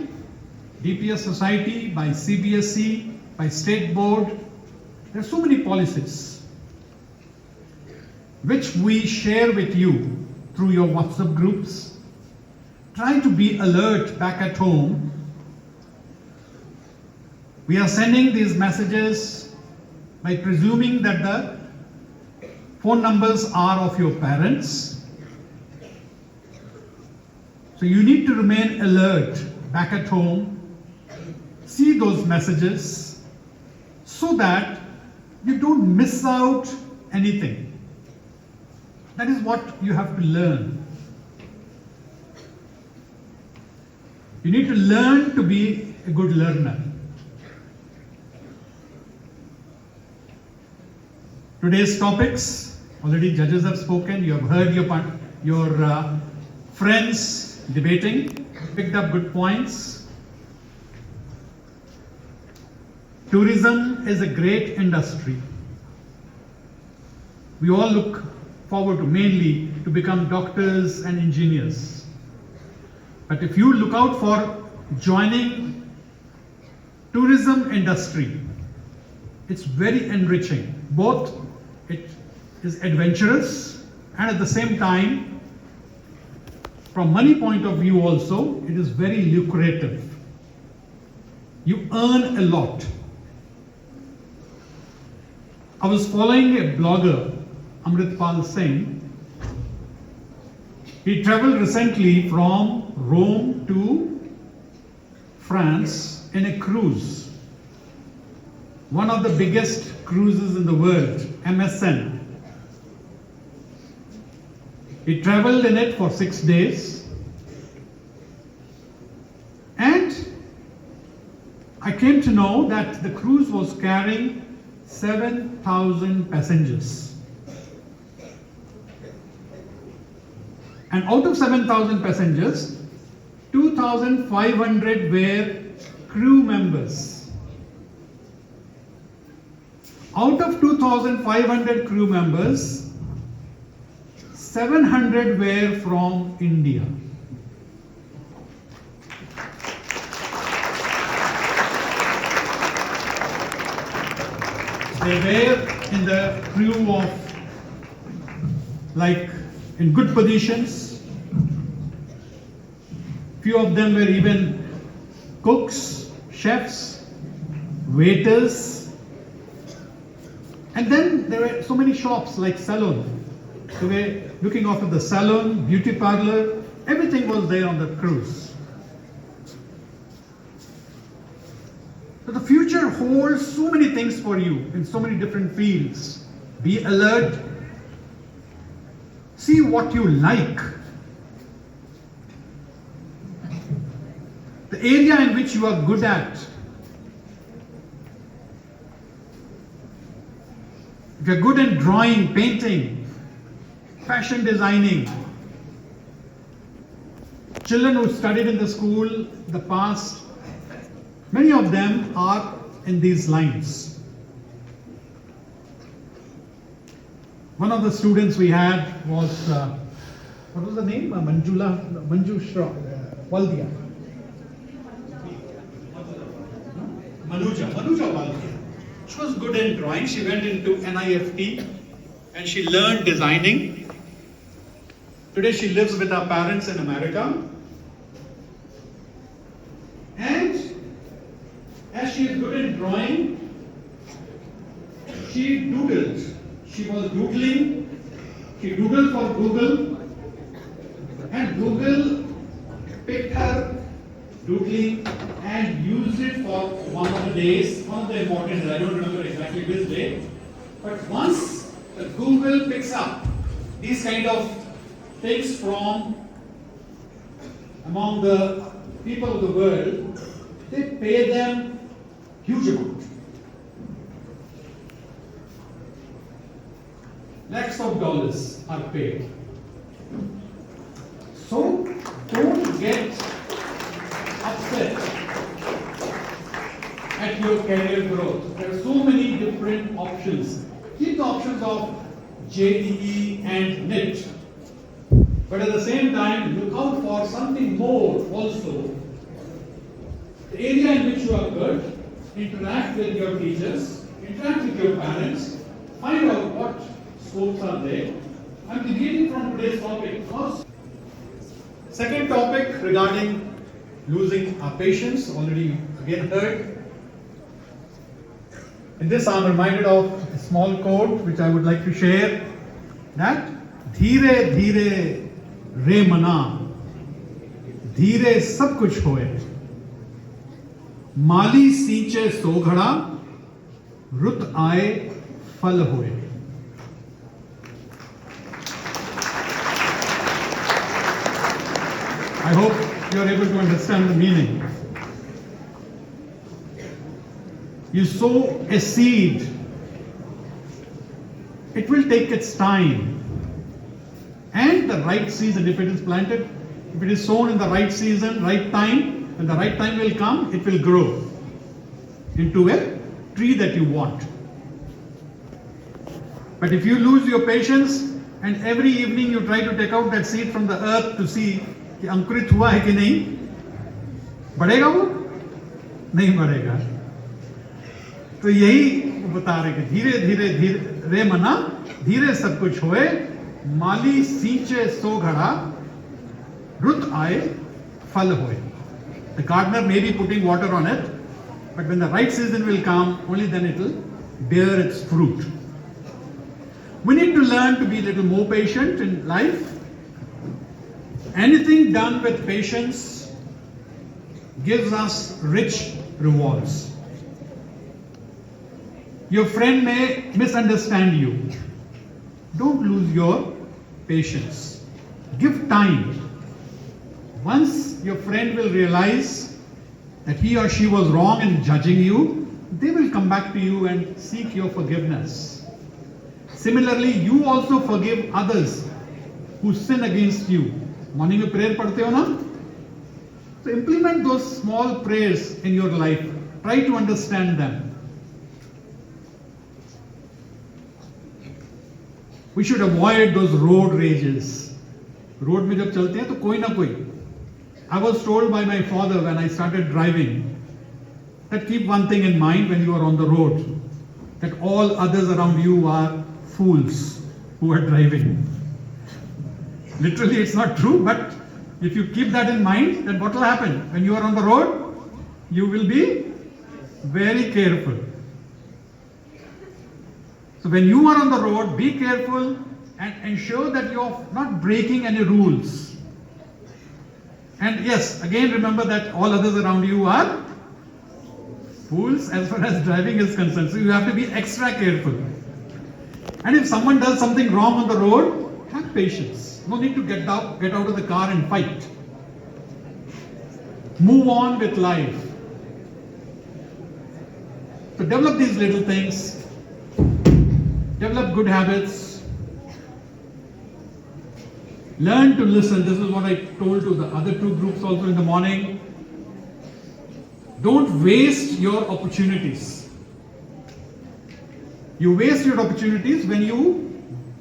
DPS Society, by CBSE, by State Board. There are so many policies which we share with you through your WhatsApp groups. Try to be alert back at home. We are sending these messages by presuming that the phone numbers are of your parents. So you need to remain alert back at home. See those messages so that you don't miss out anything. That is what you have to learn. You need to learn to be a good learner. Today's topics, already judges have spoken, you have heard your friends debating, picked up good points. Tourism is a great industry. We all look forward to mainly to become doctors and engineers. But if you look out for joining tourism industry, it's very enriching. Both it is adventurous and at the same time, from money point of view also, it is very lucrative. You earn a lot. I was following a blogger, Amritpal Singh. He traveled recently from Rome to France in a cruise. One of the biggest cruises in the world, MSN. He traveled in it for 6 days. And I came to know that the cruise was carrying 7,000 passengers. And out of 7,000 passengers, 2,500 were crew members. Out of 2,500 crew members, 700 were from India. They were in the crew of, like, in good positions. Few of them were even cooks, chefs, waiters. And then there were so many shops like salon. They were looking after the salon, beauty parlor, everything was there on the cruise. So the future holds so many things for you in so many different fields. Be alert. See what you like. The area in which you are good at. If you're good in drawing, painting, fashion designing, children who studied in the school in the past, many of them are in these lines. One of the students we had was, what was the name? Manju Waldia. Manuja Waldia. She was good in drawing. She went into NIFT and she learned designing. Today she lives with her parents in America. And as she is good in drawing, she doodled. She was doodling. She doodled for Google. And Google picked her doodling and used it for one of the days, one of the important days, I don't remember exactly which day. But once the Google picks up these kind of things from among the people of the world, they pay them huge amount. Lakhs of dollars are paid. So don't get upset at your career growth. There are so many different options. Keep the options of JEE and NIT. But at the same time, look out for something more also. The area in which you are good, interact with your teachers, interact with your parents, find out what scopes are there. I'm deviating from today's topic first. Second topic regarding losing our patience, already again heard. In this I'm reminded of a small quote which I would like to share, that धीरे धीरे रे मना धीरे सब कुछ होए माली सींचे सो घड़ा रुत आए फल होए. I hope you are able to understand the meaning. You sow a seed, it will take its time. And the right season, if it is planted, if it is sown in the right season, right time, when the right time will come, it will grow into a tree that you want. But if you lose your patience and every evening you try to take out that seed from the earth to see कि अंकुरित हुआ है कि नहीं, बढ़ेगा वो? नहीं बढ़ेगा. तो यही बता रहे कि धीरे धीरे धीरे रे मना धीरे सब कुछ होए माली सींचे सो घड़ा रुत आए फल होए. The gardener may be putting water on it, but when the right season will come, only then it will bear its fruit. We need to learn to be a little more patient in life. Anything done with patience gives us rich rewards. Your friend may misunderstand you. Don't lose your patience. Give time. Once your friend will realize that he or she was wrong in judging you, they will come back to you and seek your forgiveness. Similarly, you also forgive others who sin against you. Morning में prayer पढ़ते हो ना? So implement those small prayers in your life. Try to understand them. We should avoid those road rages. Road में जब चलते हैं तो कोई ना कोई. I was told by my father when I started driving that keep one thing in mind when you are on the road, that all others around you are fools who are driving. Literally it's not true, but if you keep that in mind, then what will happen? When you are on the road, you will be very careful. So when you are on the road, be careful and ensure that you are not breaking any rules. And yes, again remember that all others around you are fools as far as driving is concerned. So you have to be extra careful. And if someone does something wrong on the road, have patience. No need to get out of the car and fight. Move on with life. So develop these little things. Develop good habits. Learn to listen. This is what I told to the other two groups also in the morning. Don't waste your opportunities. You waste your opportunities when you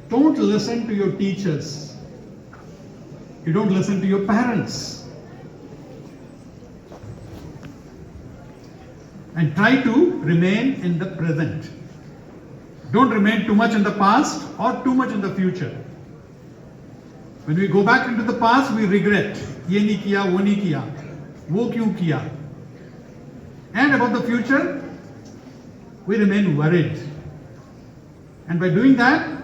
don't listen to your teachers. You don't listen to your parents. And try to remain in the present. Don't remain too much in the past or too much in the future. When we go back into the past, we regret. Ye nahi kiya, wo nahi kiya. Wo kyun kiya? And about the future, we remain worried. And by doing that,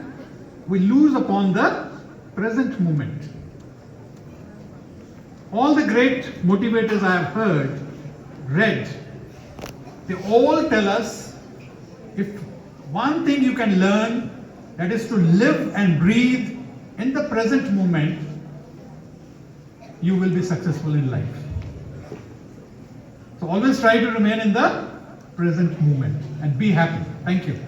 we lose upon the present moment. all the great motivators I have heard, read, they all tell us if one thing you can learn, that is to live and breathe in the present moment, you will be successful in life. So always try to remain in the present moment and be happy. Thank you.